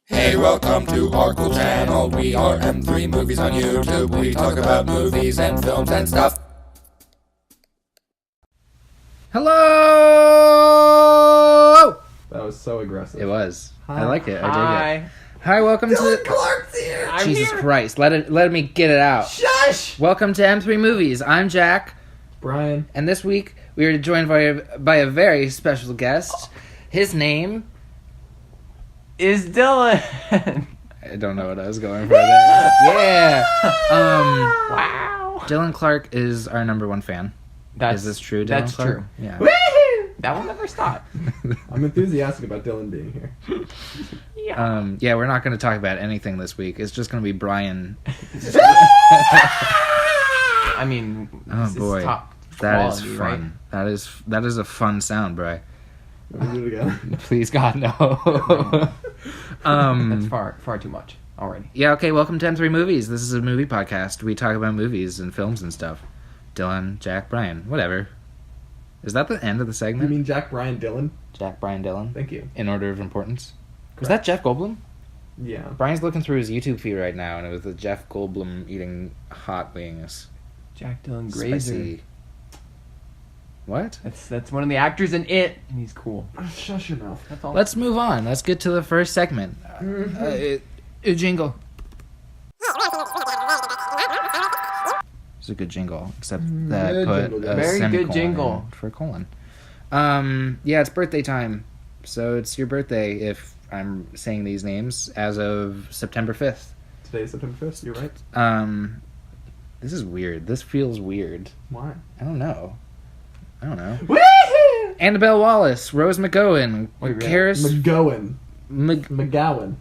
Hey, welcome to our cool channel. We are M3 Movies on YouTube. We talk about movies and films and stuff. Hello! That was so aggressive. It was. Hi. I like it. I dig Hi. it. Hi, welcome Dylan to... Clark's here! Jesus Christ. Let me get it out. Shush! Welcome to M3 Movies. I'm Jack. Brian. And this week, we are joined by a very special guest. His name... Is Dylan. I don't know what I was going for there. Yeah! Wow. Dylan Clark is our number one fan. Is this true, Dylan That's Clark? true. Yeah. Woohoo! That will never stop. I'm enthusiastic about Dylan being here. Yeah. We're not going to talk about anything this week. It's just going to be Brian. I mean, Oh this boy. is top That is quality, fun. right? That is a fun sound, Bri. Let me do it again. Please, God, no. That's far too much already. Yeah, okay, welcome to M3 Movies. This is a movie podcast. We talk about movies and films and stuff. Dylan, Jack, Brian, whatever. Is that the end of the You segment? mean Jack, Brian, Dylan? Jack, Brian, Dylan? Thank you. In order of importance? Was that Jeff Goldblum? Yeah. Brian's looking through his YouTube feed right now, and it was the Jeff Goldblum eating hot wings. Jack Dylan Grazer. Spicy. What? That's one of the actors in It, and he's cool. Shush your mouth. That's all. Let's move on. Let's get to the first segment. Jingle. It's a good jingle, except that Good put jingle, a very good semicolon jingle for a colon. Yeah, it's birthday time, so it's your birthday if I'm saying these names as of September 5th. Today is September 5th, you're right. This is weird. This feels weird. Why? I don't know. Woohoo! Annabelle Wallace, Rose McGowan, Wait, really? Karis McGowan. McGowan.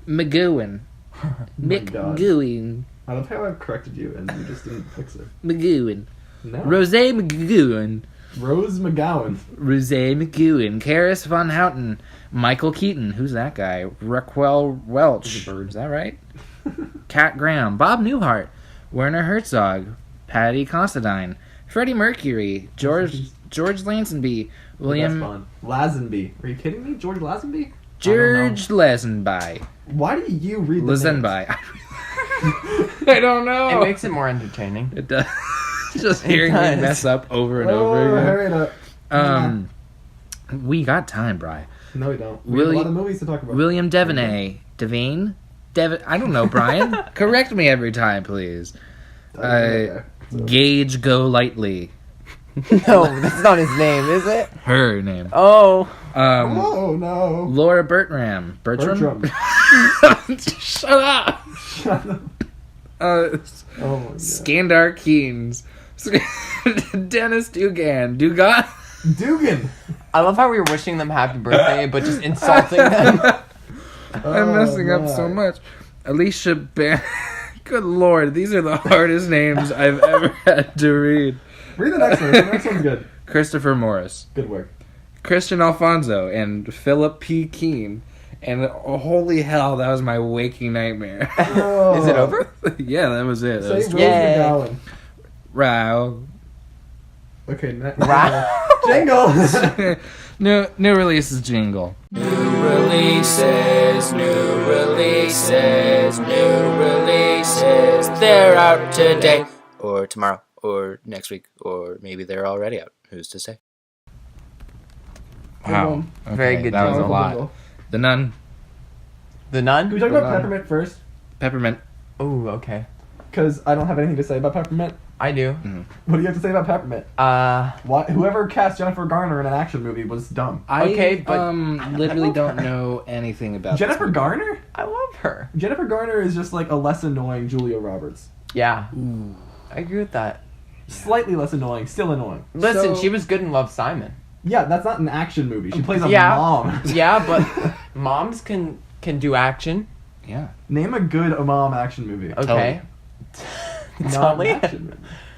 Oh my God. McGowan. I love how I corrected you and you just didn't fix it. McGowan. No. Rose McGowan. Rose McGowan. Rose McGowan. Karis Von Houten. Michael Keaton. Who's that guy? Raquel Welch. He's a bird. Is that right? Kat Graham. Bob Newhart. Werner Herzog. Patty Considine. Freddie Mercury. George Lazenby. William... That's fun. Lazenby. Are you kidding me? George Lazenby? George Lazenby. Why do you read the Lazenby. I don't know. It makes it more entertaining. It does. Just hearing me does. mess up over and Oh, over again. hurry it up. We got time, Bri. No, we don't. We have a lot of movies to talk about. William Devaney. Devane? I don't know, Brian. Correct me every time, please. Okay, so- Gage Go Lightly. No, that's not his name, is it? Her name. Oh. Oh, no. Laura Bertram. Bertram. Shut up. Shut up. Uh, Oh, my God. Skandar Keynes. Dennis Dugan. Dugan. I love how we were wishing them happy birthday, but just insulting them. I'm messing up so much. Alicia Good Lord, these are the hardest names I've ever had to read. Read the next one. The next one's good. Christopher Morris. Good work. Christian Alfonso and Philip P. Keene. And holy hell, that was my waking nightmare. Oh. Is it over? Yeah, that was it. That Say was Rose Yay. McGowan. Wow. Okay, next. Wow. Jingle. New releases jingle. New releases. They're out today. Or tomorrow. Or next week. Or maybe they're already out. Who's to say? Wow. Okay, Very good That was a jingle. lot. The Nun. The Nun? Can we talk about Peppermint first? Peppermint. Oh, okay. Because I don't have anything to say about Peppermint. I do. What do you have to say about Peppermint? Why? Whoever cast Jennifer Garner in an action movie was dumb. Okay, but- literally don't know anything about Jennifer this Garner? I love her. Jennifer Garner is just like a less annoying Julia Roberts. Yeah. I agree with that. Slightly less annoying, still annoying. Listen, So- she was good in Love, Simon. Yeah, that's not an action movie. She plays a Yeah. mom. Yeah, but moms can do action. Yeah. Name a good mom action movie. Okay. Not Totally. an action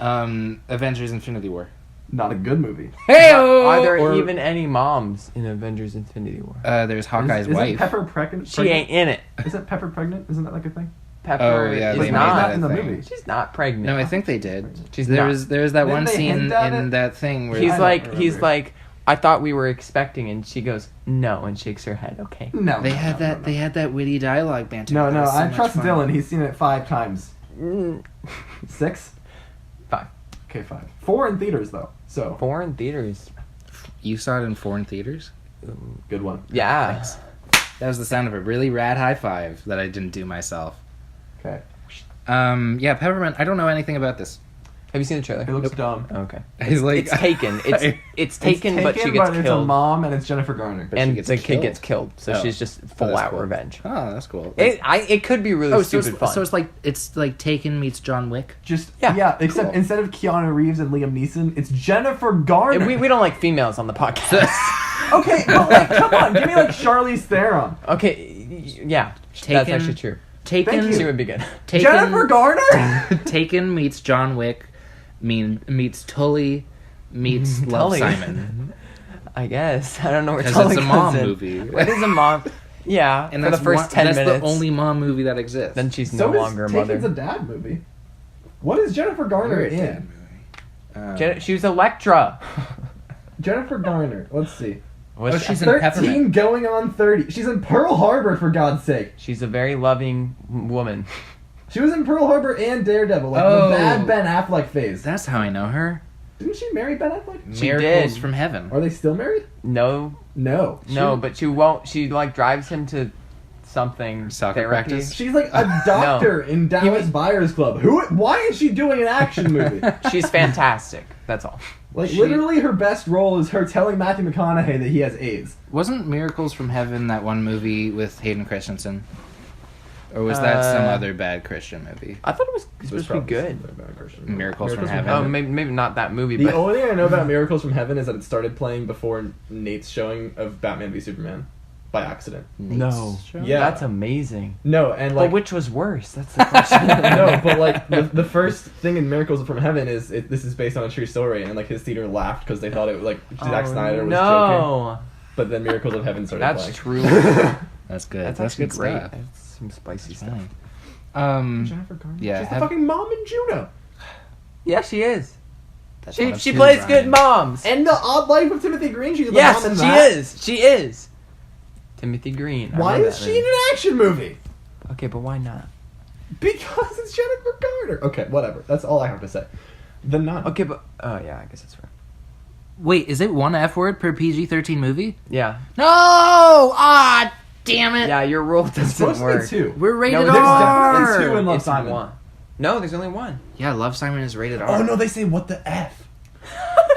movie. Avengers Infinity War. Not a good movie. Hey! Are there Or, even any moms in Avengers Infinity War? There's Hawkeye's Isn't wife. Pepper pregnant? She ain't in it. Isn't Pepper pregnant? Isn't that like a thing? Pepper Oh, yeah, is they made not that in the thing. movie. She's not pregnant. No, I think they did. She's there not. was that Didn't one they scene hint at in it? that thing where He's I like, don't he's remember. like, I thought we were expecting, and she goes, no, and shakes her head. Okay. No. they no, had no, that no, they had that witty dialogue banter. No, That no, was so I much trust fun. Dylan. He's seen it 5 times. 6? 5. Okay, 5. 4 in theaters though. So 4 in theaters. You saw it in foreign theaters? good one. Yeah. Thanks. That was the sound of a really rad high five that I didn't do myself. Okay. Yeah, Peppermint. I don't know anything about this. Have you seen the trailer? It looks dumb. Okay. He's like, It's taken. It's taken, but she gets It's a killed. mom and it's Jennifer Garner. But she And gets the kid killed. gets killed, so Oh. she's just Oh, full that's out cool. revenge. Oh, that's cool. It could be really stupid fun. So it's like Taken meets John Wick. Just Yeah, except cool. instead of Keanu Reeves and Liam Neeson, it's Jennifer Garner. we don't like females on the podcast. Okay, but like, come on, give me like Charlize Theron. Okay, yeah, that's Taken- actually true. Thank Taken, you. She would be good. Taken, Jennifer Garner. Taken meets John Wick, meets Tully, meets Love Tully. Simon. I guess I don't know where Because Tully it's a comes mom in. movie. It is a mom. Yeah, And for the that's first 10 that's minutes. the only mom movie that exists. Then she's So no longer a is mother. Taken's a dad movie. What is Jennifer Garner Weird in? movie. She was Electra. Jennifer Garner. Let's see. Oh, she's in 13 Peppermint. going on 30. She's in Pearl Harbor, for God's sake. She's a very loving woman. She was in Pearl Harbor and Daredevil, like Oh. the bad Ben Affleck phase. That's how I know her. Didn't she marry Ben Affleck? She Miracles did. from Heaven. Are they still married? No, No. but she won't. She like drives him to something Soccer therapy. practice? She's like a doctor in Dallas was- Buyers Club. Why is she doing an action movie? She's fantastic. That's all. Like, She- literally her best role is her telling Matthew McConaughey that he has AIDS. Wasn't Miracles from Heaven that one movie with Hayden Christensen? Or was that some other bad Christian movie? I thought it was supposed to be good. Miracles from Heaven. Oh, maybe not that movie, The but only thing I know about Miracles from Heaven is that it started playing before Nate's showing of Batman v Superman by accident. no. Yeah. That's amazing. No, and But like which was worse? That's the question. no, but like the first thing in Miracles from Heaven is this is based on a true story, and like his theater laughed because they thought it like Zack Snyder was joking. no. But then Miracles of Heaven started That's playing. true. That's good. That's That's actually good great. stuff. That's some spicy That's stuff. fine. Jennifer Garner. Yeah, She's the have- fucking mom in Juno. Yeah, she is. That's She one of she two, plays Brian. good moms. And The Odd Life of Timothy Green. She's the mom Yes, in she that. is. She is. Timothy Green. I Why know is that she name. in an action movie? Okay, but why not? Because it's Jennifer Garner. Okay, whatever. That's all I have to say. The Nun. Okay, but oh yeah, I guess that's right. Wait, is it one F word per PG-13 movie? Yeah, No! Ah, damn it! yeah. Your rule It's doesn't supposed to work. be 2. We're rated No, there's R! definitely 2 in Love It's Simon. one. No, there's only one. Yeah, Love Simon is rated R. Oh no, they say what the F.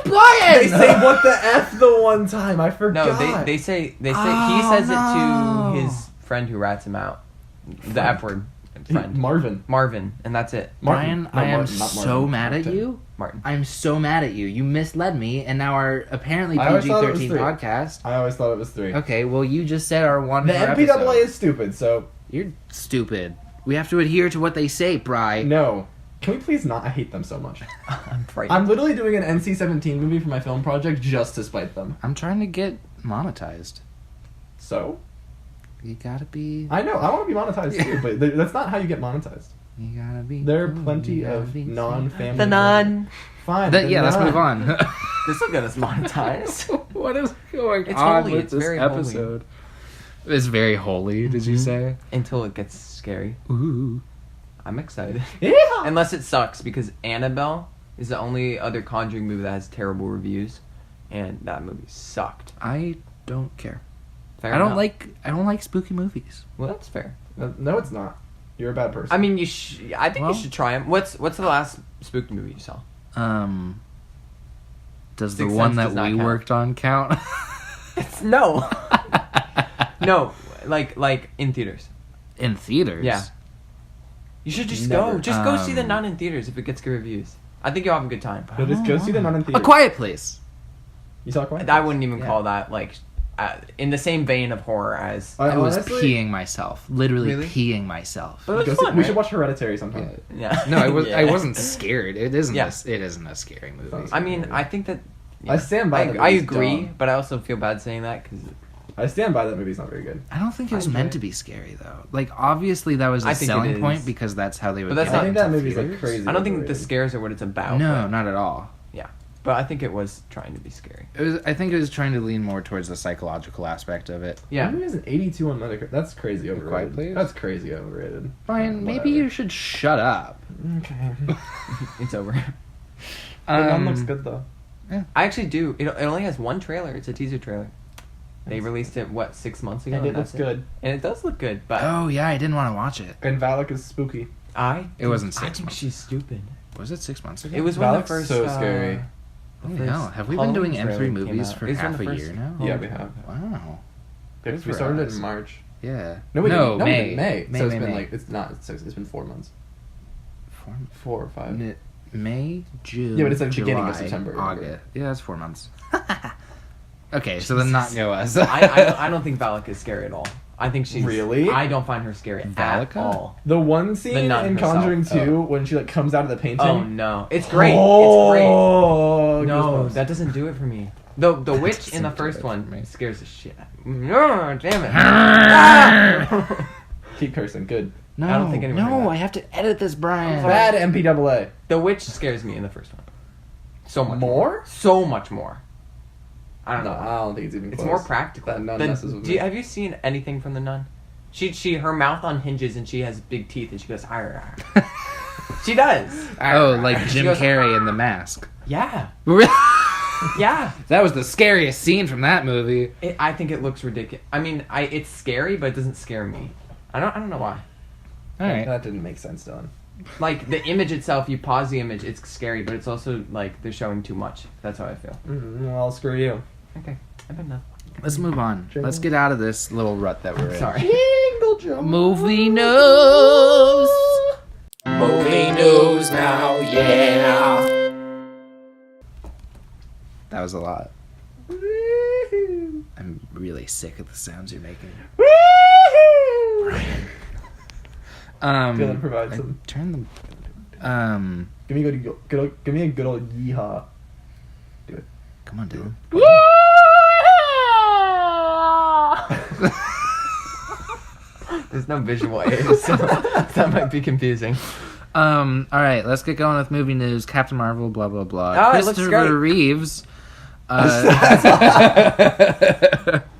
Brian! They say what the F the one time. I forgot. No, they say he Oh, says no. it to his friend who rats him out. The F word. Friend. Marvin. And that's it. Brian, Martin. No, I am Martin, not so Martin. mad at Martin. you. Martin. I'm so mad at you. You misled me, and now our apparently I always thought it was PG-13 3. podcast. I always thought it was 3. Okay, well, you just said our one The per MPAA episode. is stupid, so You're stupid. We have to adhere to what they say, Bri. no. Can we please not? I hate them so much. I'm frightened. I'm literally doing an NC-17 movie for my film project just to spite them. I'm trying to get monetized. So? You gotta be. I know, I want to be monetized too, but that's not how you get monetized. You gotta be. There are cool, plenty you gotta of be non-family... The Nun. Fine. Yeah, let's move on. This will get us monetized. What is going It's on holy. with It's this very episode? It's very holy. Did you say? Until it gets scary. Ooh. I'm excited. Yeah! Unless it sucks, because Annabelle is the only other Conjuring movie that has terrible reviews, and that movie sucked. I don't care. Fair I don't enough. like spooky movies. Well, that's fair. No, it's not. You're a bad person. I mean, I think Well- you should try them. What's the last spooky movie you saw? Does the Sixth one Sense that does not we count. worked on count? No. No, like in theaters. In theaters? Yeah. You should just Never. go. Just go see The Um, Nun in theaters if it gets good reviews. I think you'll have a good time. So just go see the Nun in A theater. Quiet Place. You saw Quiet? I wouldn't even Yeah. call that like in the same vein of horror as. I was honestly- peeing myself. Literally Really? peeing myself. But it Go was see- fun, we right? should watch Hereditary sometime. Yeah. No, I was. I Yeah. wasn't scared. It isn't. Yeah. It isn't a scary movie. Sounds I mean, I think that. I stand by that I movie's agree, dumb. but I also feel bad saying that because I stand by that movie's not very good. I don't think it was I meant enjoy to be scary though. Like obviously that was I a think it selling is. point because that's how they would. But that's get I think into that movie's like theaters. crazy. I don't think the overrated. scares are what it's about. No, but, not at all. but I think it was trying to be scary. I think it was trying to lean more towards the psychological aspect of it. That Yeah. movie has an 82 on Metacritic. That's crazy Quiet overrated. Please? That's crazy overrated. Brian, maybe Whatever. you should shut up. Okay. It's over. The Nun looks good though. I actually do. It only has one trailer. It's a teaser trailer. They released it 6 months ago, And it looks that's good. And it does look good, but Oh yeah, I didn't want to watch it. And Valak is spooky. It wasn't I 6 think months. she's stupid. Was it 6 months ago? It was one of the Valak's first. so scary. Holy first hell, have we been doing Halloween M3 trailer movies came out. for It was one half of a the year first- now? Yeah, we have. Wow. Yeah, Good we for started us. in March. Yeah. No, we no, didn't. No, May. we did May. May, So it's May, been May. like, it's not 6, it's been 4 months. 4 4 or 5. May, June. Yeah, but it's like July, beginning of September, remember? August. Yeah, that's 4 months. Okay, so then not go us. I don't think Valak is scary at all. I think she's Really? I don't find her scary at Valaka? all. The one scene nun in herself. Conjuring 2 when she like comes out of the painting. Oh no, it's great. Oh, It's great. No, goosebumps. that doesn't do it for me. The witch in the doesn't do first it for one me. scares the shit out of me. No, damn it. Ah! Keep cursing. Good. No, I don't think anyone heard no, that. I have to edit this, Brian. Bad MPAA. The witch scares me in the first one. So much More? So much more. I don't No, know. I don't think it's even It's close. more practical. That nun messes with me. Have you seen anything from the nun? Her mouth unhinges and she has big teeth and she goes, "Arr, arr." She does. Oh, like She Jim goes, Carrey in The Mask. Yeah, Really? yeah. That was the scariest scene from that movie. I think it looks ridiculous. I mean, it's scary, but it doesn't scare me. I don't know why. All right. That didn't make sense, Dylan. Like the image itself, you pause the image, it's scary, but it's also like they're showing too much. That's how I feel. Well, screw you. Okay, I don't know. Let's move on. Let's get out of this little rut that we're in. Sorry. Movie news. Movie news now, yeah. That was a lot. I'm really sick of the sounds you're making. Dylan, provide some. Turn them. Give me a good old yeehaw. Do it. Come on, Dylan. There's no visual aid, so that might be confusing. All right, let's get going with movie news. Captain Marvel, blah blah blah. Oh, it looks Christopher great. Reeves.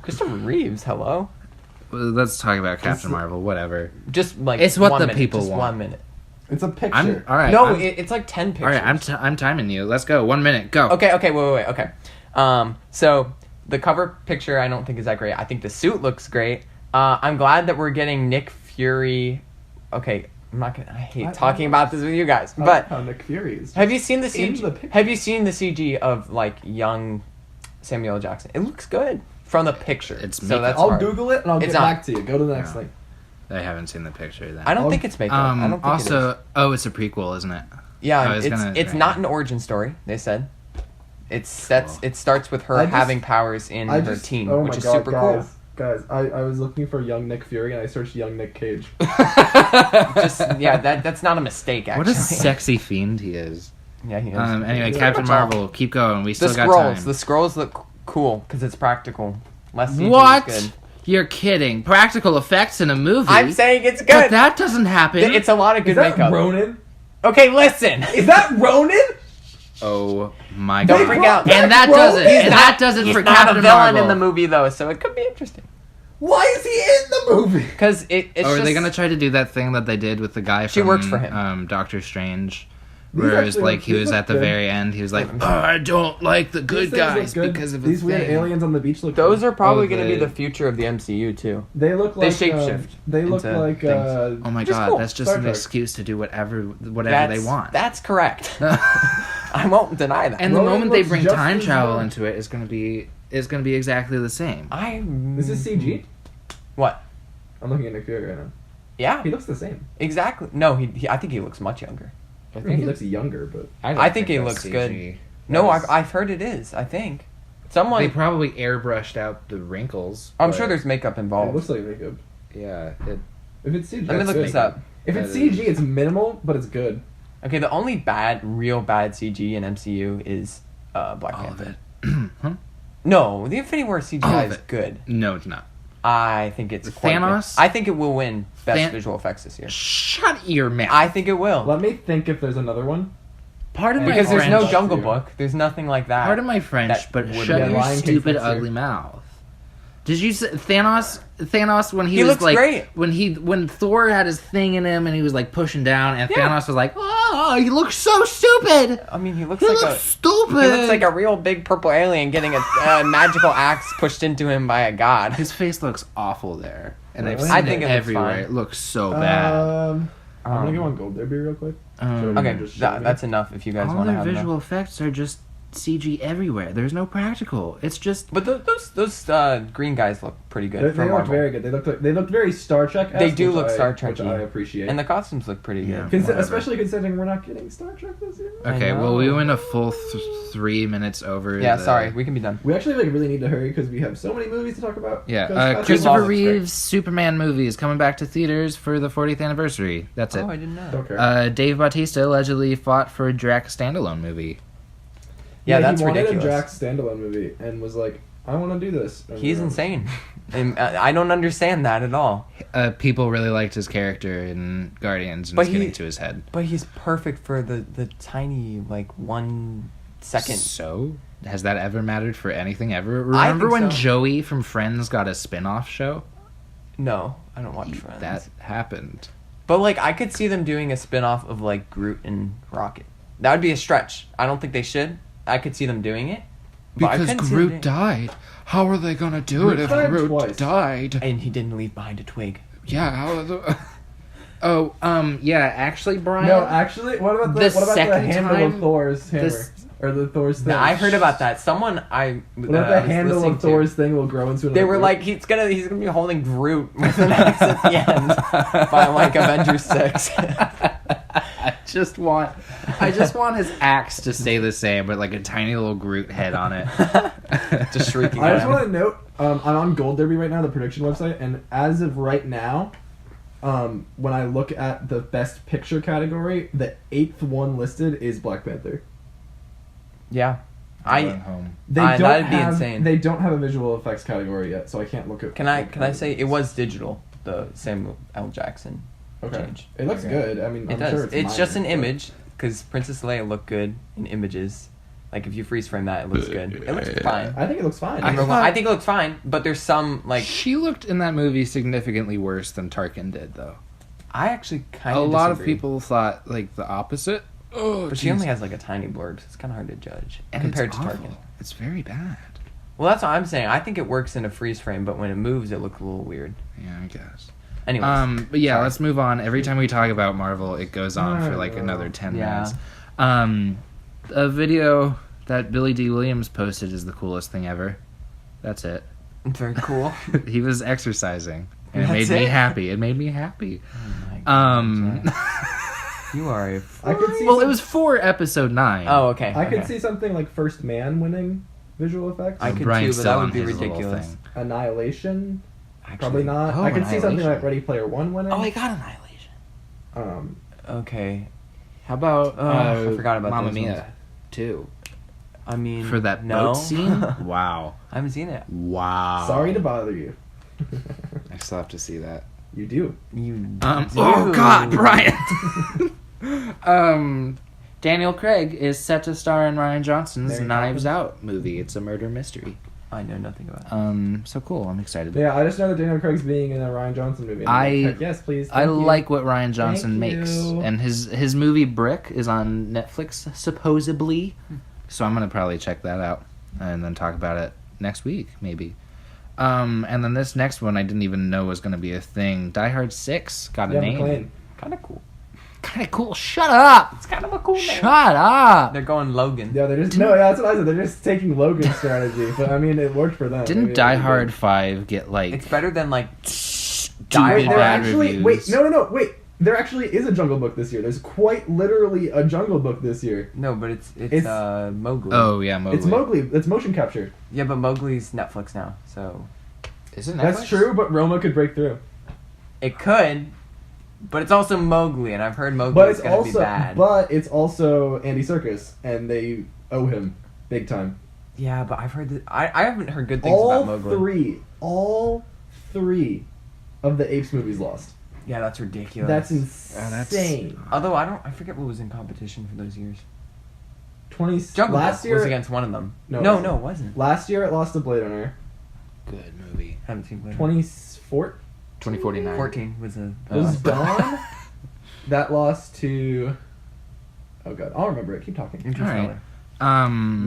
Christopher Reeves, hello. Let's talk about Captain Marvel. Whatever. Just like It's what 1 the minute, people just want. 1 minute. It's a picture. I'm all right. No, I'm- it's like 10 pictures. all right. I'm timing you. Let's go. 1 minute. Go. Okay, wait. Okay. So the cover picture I don't think is that great. I think the suit looks great. I'm glad that we're getting Nick Fury. Okay, I hate talking about this with you guys, but How Nick Fury is. have you seen the in CG? the picture. Have you seen the CG of like young Samuel L. Jackson? It looks good from the picture. It's so makeup. that's I'll hard. Google it and I'll It's get not. back to you. Go to the next No. thing. I haven't seen the picture then. I don't I'll- think it's makeup. I don't think also, it is. it's a prequel, isn't it? Yeah, I was it's gonna- it's not an origin story. They said it starts with her I just- having powers in her teen, oh which my is God, super cool. Guys, I was looking for young Nick Fury and I searched young Nick Cage. Just that's not a mistake. Actually, What a sexy fiend he is. Yeah, he is. Anyway, Yeah. Captain Marvel, keep going. We the still got scrolls. time. The scrolls look cool because it's practical. Less CG What? is good. You're kidding. Practical effects in a movie. I'm saying it's But good. that doesn't happen. It's a lot of good Is that makeup. Ronan? Okay, listen. Is that Ronan? Oh my Don't god. freak out. And that Bro, does it. he's And that does it He's for not Captain a villain Marvel. in the movie though, so it could be interesting. Why is he in the movie? Because it's Or are just, they gonna try to do that thing that they did with the guy from She works for him. Doctor Strange? These Where it was actually like he these was look at the good. very end, he was like, oh, I don't like the good These things look guys good. because of these a weird thing. aliens on the beach look Those good. are probably Oh, going to be the- the future of the MCU too. They look They like shapeshift they look into like things. Oh my Just god, cool. that's just Star an Trek. excuse to do whatever they want. That's correct. I won't deny that. And the Ronan moment they looks bring just time as travel well. into it, it's gonna be exactly the same. This is CG. What? I'm looking at Nick Fury right now. Yeah, He looks the same. exactly. No, I think he looks much younger. I mean, he looks younger, but I think he looks good. No, I've heard it is. I think someone. They probably airbrushed out the wrinkles. I'm but sure there's makeup it involved. looks like makeup. Yeah. If it's CG, Let me that's look good. this up. If it's That CG, it's minimal, but it's good. Okay, the only real bad CG in MCU is Black All of Panther. it. Huh? No, the Infinity War All CGI of is it. good. No, it's not. I think it's quite Thanos? good. I think it will win best visual effects this year. Shut your mouth. I think it will. Let me think if there's another one. Pardon my Because there's French. no Jungle Book. There's nothing like that. Pardon my French, that but would shut be- your Lion King stupid fits here. ugly mouth. Did you say Thanos when he He was looks like great. when Thor had his thing in him and he was like pushing down and Yeah. Thanos was like, "Oh, he looks so stupid. I mean, he looks He like looks a stupid. he looks like a real big purple alien getting a magical axe pushed into him by a god. His face looks awful there, and I've Really? seen I think it it looks everywhere. fine. It looks so bad. I'm gonna go on Gold Derby real quick. Okay, Just show me. that's enough if you guys All want to their have visual enough. effects are just CG everywhere. There's no practical. It's just But those green guys look pretty good They for look Marvel. very good. They look very Star Trek. They do look Star Trek-y. which I appreciate. And the costumes look pretty Yeah. good. Whatever. Especially considering we're not getting Star Trek this year. I okay. Well, we know. went a full 3 minutes over. Yeah, the- sorry, we can be done. We actually really need to hurry because we have so many movies to talk about. Yeah, 'Cause Fast and Christopher Love is great. Reeve's Superman movie is coming back to theaters for the 40th anniversary. That's it. Oh, I didn't know. Don't care. Dave Bautista allegedly fought for a Drax standalone movie. Yeah, that's he wanted ridiculous. a Drax standalone movie and was like, "I want to do this." And, He's insane. And I don't understand that at all. People really liked his character in Guardians, and But it's getting he- to his head. But he's perfect for the tiny, 1 second. So, has that ever mattered for anything ever? I Remember think when so. Joey from Friends got a spin-off show? No, I don't watch Friends. That happened. But, I could see them doing a spin-off of, Groot and Rocket. That would be a stretch. I don't think they should. I could see them doing it. But I couldn't see them doing it. died. How are they gonna do Groot died twice. died? And he didn't leave behind a twig. Yeah, how are the... yeah, actually, Brian... No, actually, what about The the second handle time- of Thor's hammer this- or the Thor's thing? I heard about that. Someone What if the was handle listening of to- Thor's thing will grow into? They were another like, he's gonna be holding Groot with an axe at the end by Avengers 6. I just want his axe to stay the same, but a tiny little Groot head on it. Just shrieking. I at just him. want to note, I'm on Gold Derby right now, the prediction website, and as of right now, when I look at the Best Picture category, the 8th one listed is Black Panther. Yeah. Home. They that'd be insane. They don't have a visual effects category yet, so I can't look at. Can I say it was digital? The Samuel L. Jackson Okay. change. It looks Okay. good. I mean, It I'm does. sure It's just an minor, but- image because Princess Leia looked good in images. If you freeze frame that, it looks good. It looks fine. I think it looks fine. I think it looks fine, but there's some She looked in that movie significantly worse than Tarkin did, though. I actually kind A of lot of people thought the opposite. Oh, But she only has a tiny blurb, so it's kind of hard to judge and compared it's to awful. Tarkin. It's very bad. Well, that's what I'm saying. I think it works in a freeze frame, but when it moves, it looks a little weird. Yeah, I guess. Anyways, But yeah, sorry. let's move on. Every time we talk about Marvel, it goes on for another 10 Yeah. minutes. A video that Billy D. Williams posted is the coolest thing ever. That's it. It's very cool. He was exercising, and it That's made me it? happy. It made me happy. Oh my God, Jack. Um, You are a. I could see. well, it some- was for episode 9. Oh, okay. I could okay. see something like First Man winning visual effects. I could Brian's too, but still that on would be his little ridiculous. thing. Annihilation. Actually, Probably not. Oh, I could see something Annihilation. like Ready Player One winning. Oh, I got Annihilation. Okay. How about I forgot about Mamma those Mia ones. 2? I mean, For that no. boat scene? Wow. I haven't seen it. Wow. Sorry to bother you. I still have to see that. You do. You. Oh do. God, Brian. Daniel Craig is set to star in Ryan Johnson's Mary Knives Poppins. Out movie. It's a murder mystery. I know nothing about it. So cool. I'm excited. Yeah, I just know that Daniel Craig's being in a Ryan Johnson movie. And I'm I- like, heck yes, please. I thank you. like what Ryan Johnson Thank makes, you. and his movie Brick is on Netflix supposedly. So I'm gonna probably check that out and then talk about it next week, maybe. And then this next one I didn't even know was gonna be a thing. Die Hard 6 got a Yeah, name. McClane. Kind of cool. Kind of cool. Shut up. It's kind of a cool name. Shut up. They're going Logan. Yeah, they're just no. Yeah, that's what I said. They're just taking Logan's strategy, but I mean, it worked for them. Didn't Maybe Die it would be Hard good. 5 get like It's better than Wait, stupid there bad actually reviews? wait. There actually is a Jungle Book this year. There's quite literally a Jungle Book this year. no, but it's It's- Mowgli. Oh yeah, Mowgli. It's Mowgli. It's motion capture. Yeah, but Mowgli's Netflix now, so Is it Netflix? That's true, but Roma could break through. it could. But it's also Mowgli, and I've heard But Mowgli's it's gonna be also bad. but it's also Andy Serkis, and they owe him big time. Yeah, but I've heard I haven't heard good things about Mowgli. All three of the Apes movies lost. Yeah, that's ridiculous. That's insane. Although I forget what was in competition for those years. Jungle Last year was against one of them. No, it wasn't. Last year it lost to Blade Runner. Good movie. Haven't seen Blade Runner. 2049. 14 was a. Was Dawn. That lost to. Oh god, I'll remember it. Keep talking. Interstellar.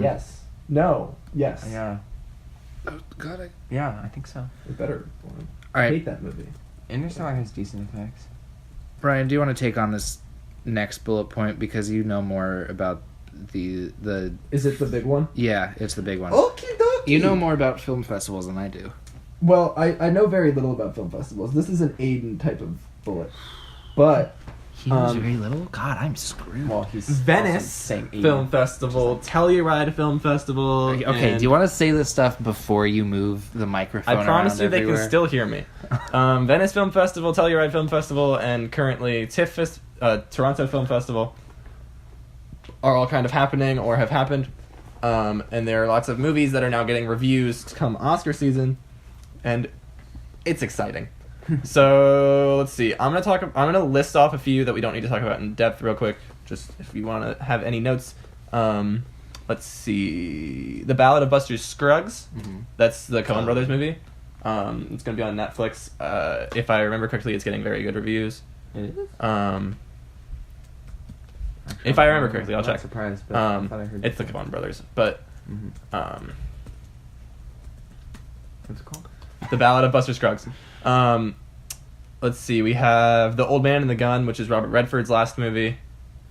Yes. No. Yes. Yeah. Oh god. Yeah, I think so. The better one. All I right. hate that movie. Interstellar has decent effects. Brian, do you want to take on this next bullet point because you know more about the Is it the big one? Yeah, it's the big one. Okie dokie. You know more about film festivals than I do. Well, I know very little about film festivals. This is an Aiden type of bullet. But He knows very little? God, I'm screwed. Well, he's Venice saying Film Festival, Telluride Film Festival. Okay, do you want to say this stuff before you move the microphone I promise around you they everywhere? can still hear me. Venice Film Festival, Telluride Film Festival, and currently Toronto Film Festival are all kind of happening or have happened. And there are lots of movies that are now getting reviews to come Oscar season, and it's exciting. So let's see. I'm gonna list off a few that we don't need to talk about in depth real quick. Just if you want to have any notes. Let's see. The Ballad of Buster Scruggs. Mm-hmm. That's the Coen Brothers movie. It's gonna be on Netflix. If I remember correctly, it's getting very good reviews. It is? If I remember correctly, I'll I'm check. not surprised, but I thought I heard It's the Coen Brothers, but Mm-hmm. What's it called? The Ballad of Buster Scruggs. Let's see. We have The Old Man and the Gun, which is Robert Redford's last movie,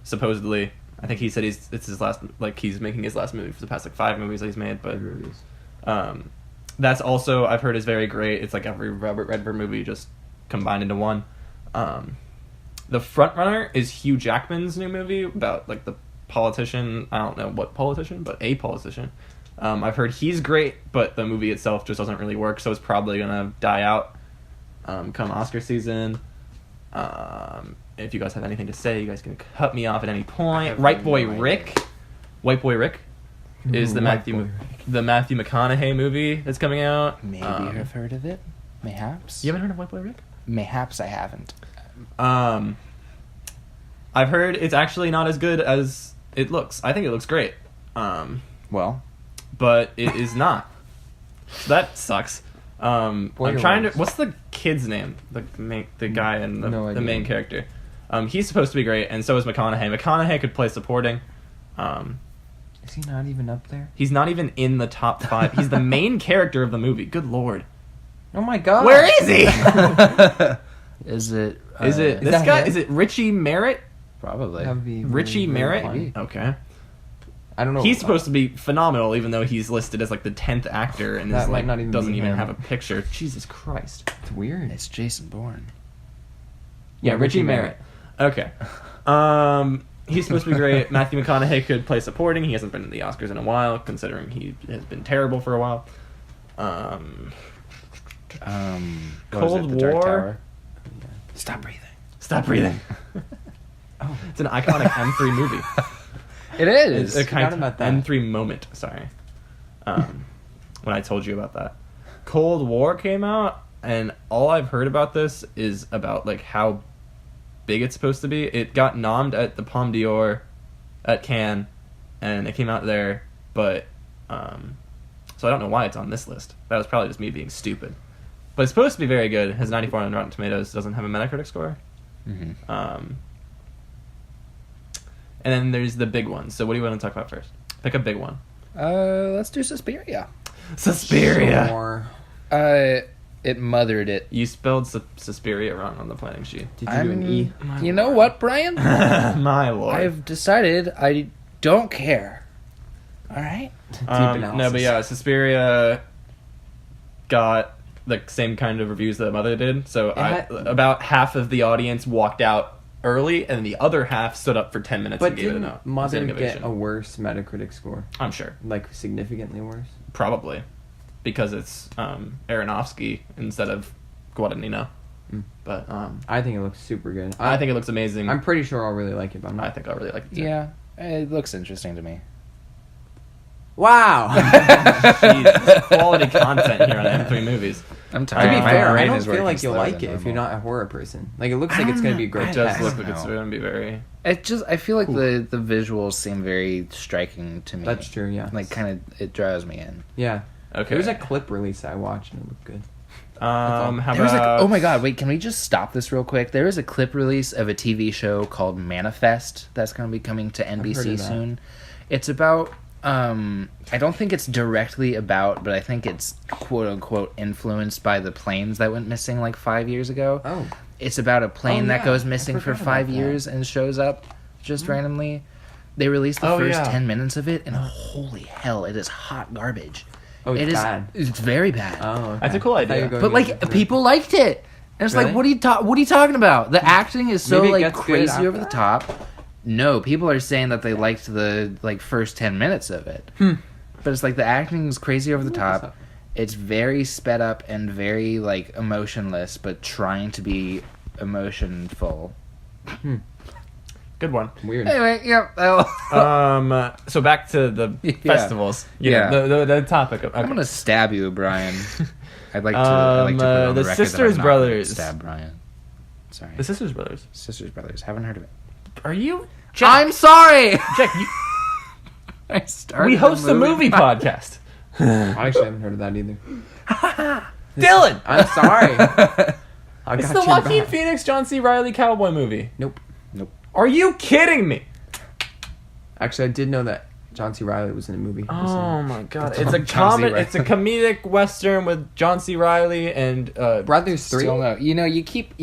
supposedly. I think he said it's his last. Like he's making his last movie for the past 5 movies that he's made. But that's also I've heard is very great. It's like every Robert Redford movie just combined into one. The Frontrunner is Hugh Jackman's new movie about like the politician. I don't know what politician, but a politician. I've heard he's great, but the movie itself just doesn't really work, so it's probably gonna die out come Oscar season. If you guys have anything to say, you guys can cut me off at any point. White Boy Rick is the Matthew McConaughey movie that's coming out. Maybe I've heard of it. Mayhaps. You haven't heard of White Boy Rick? Mayhaps I haven't. I've heard it's actually not as good as it looks. I think it looks great. Well, but it is not. So that sucks. I'm trying to. What's the kid's name? The guy and the main character. He's supposed to be great, and so is McConaughey. McConaughey could play supporting. Is he not even up there? He's not even in the top 5. He's the main character of the movie. Good lord. Oh my god. Where is he? is it this guy? Is it Richie Merritt? Probably. That would be Richie really Merritt? funny. Okay. I don't know. He's supposed to be phenomenal, even though he's listed as like the 10th actor and That is might like not even doesn't be even him. have a picture. Jesus Christ. It's weird. It's Jason Bourne. Yeah, Richie Merritt. Okay. He's supposed to be great. Matthew McConaughey could play supporting. He hasn't been in the Oscars in a while, considering he has been terrible for a while. Cold War. Stop breathing. Stop breathing. Oh, it's an iconic M3 movie. It is. It's a kind of about that. M3 moment. Sorry. When I told you about that, Cold War came out, and all I've heard about this is about like how big it's supposed to be. It got nommed at the Palme d'Or at Cannes, and it came out there, but so I don't know why it's on this list. That was probably just me being stupid. But it's supposed to be very good. It has 94 on Rotten Tomatoes. Doesn't have a Metacritic score. Mm-hmm. And then there's the big one. So what do you want to talk about first? Pick a big one. Let's do Suspiria. Suspiria. Sure. It mothered it. You spelled Suspiria wrong on the planning sheet. Did you do an E? You know what, Brian? My lord. I've decided I don't care. All right. No, but yeah, Suspiria got the same kind of reviews that Mother did. So about half of the audience walked out early, and the other half stood up for 10 minutes and gave it didn't a Mother standing get ovation. a worse Metacritic score? I'm sure. Like, significantly worse? Probably. Because it's Aronofsky instead of Guadagnino. Mm. But I think it looks super good. I think it looks amazing. I'm pretty sure I'll really like it, but I'm I not. think I'll really like it too. Yeah, it looks interesting to me. Wow. Jesus, quality content here on M3 Movies. I'm To tired. be My fair, I brain don't is feel working like you'll slower like than it if you're normal. not a horror person. Like, it looks like it's going to be a great It does test. look like know. it's going to be very... I feel like the visuals seem very striking to me. That's true, yeah. Like, kind of, it draws me in. Yeah. Okay. There was a clip release I watched and it looked good. How There was about... oh my god, wait, can we just stop this real quick? There is a clip release of a TV show called Manifest that's going to be coming to heard NBC of that. soon. It's about, I don't think it's directly about, but I think it's quote unquote influenced by the planes that went missing like 5 years ago. Oh. It's about a plane Oh, that yeah. goes I missing for forgot 5 about that. years and shows up just randomly. They released the Oh, first yeah. 10 minutes of it, and holy hell, it is hot garbage. Oh, it's It is bad. It's very bad. Oh, okay. That's a cool I thought you idea. were going But like into it. people liked it. And it's Really? like, what are you talking about? The acting is so Maybe it like gets good crazy after over the that? top. No, people are saying that they liked the like first 10 minutes of it. But it's like the acting is crazy over the top. It's very sped up and very like emotionless, but trying to be emotionful. Good one. Weird. Anyway, yep. So back to the Yeah. festivals. Yeah. The topic. Of, I'm okay. gonna stab you, Brian. I'd like to. I'd like to put it on the the record Sisters that I'm not gonna Brothers. Stab Brian. Sorry. The Sisters Brothers. Sisters Brothers. Haven't heard of it. Are you... I'm sorry. Jack, you, I started. we host a movie podcast. I actually haven't heard of that either. Dylan! I'm sorry. I It's got the your Joaquin back. Phoenix, John C. Reilly cowboy movie. Nope. Are you kidding me? Actually, I did know that John C. Reilly was in a movie. Oh my god. That's It's a John C. It's a comedic western with John C. Reilly and Brothers 3? Still no. You know, you keep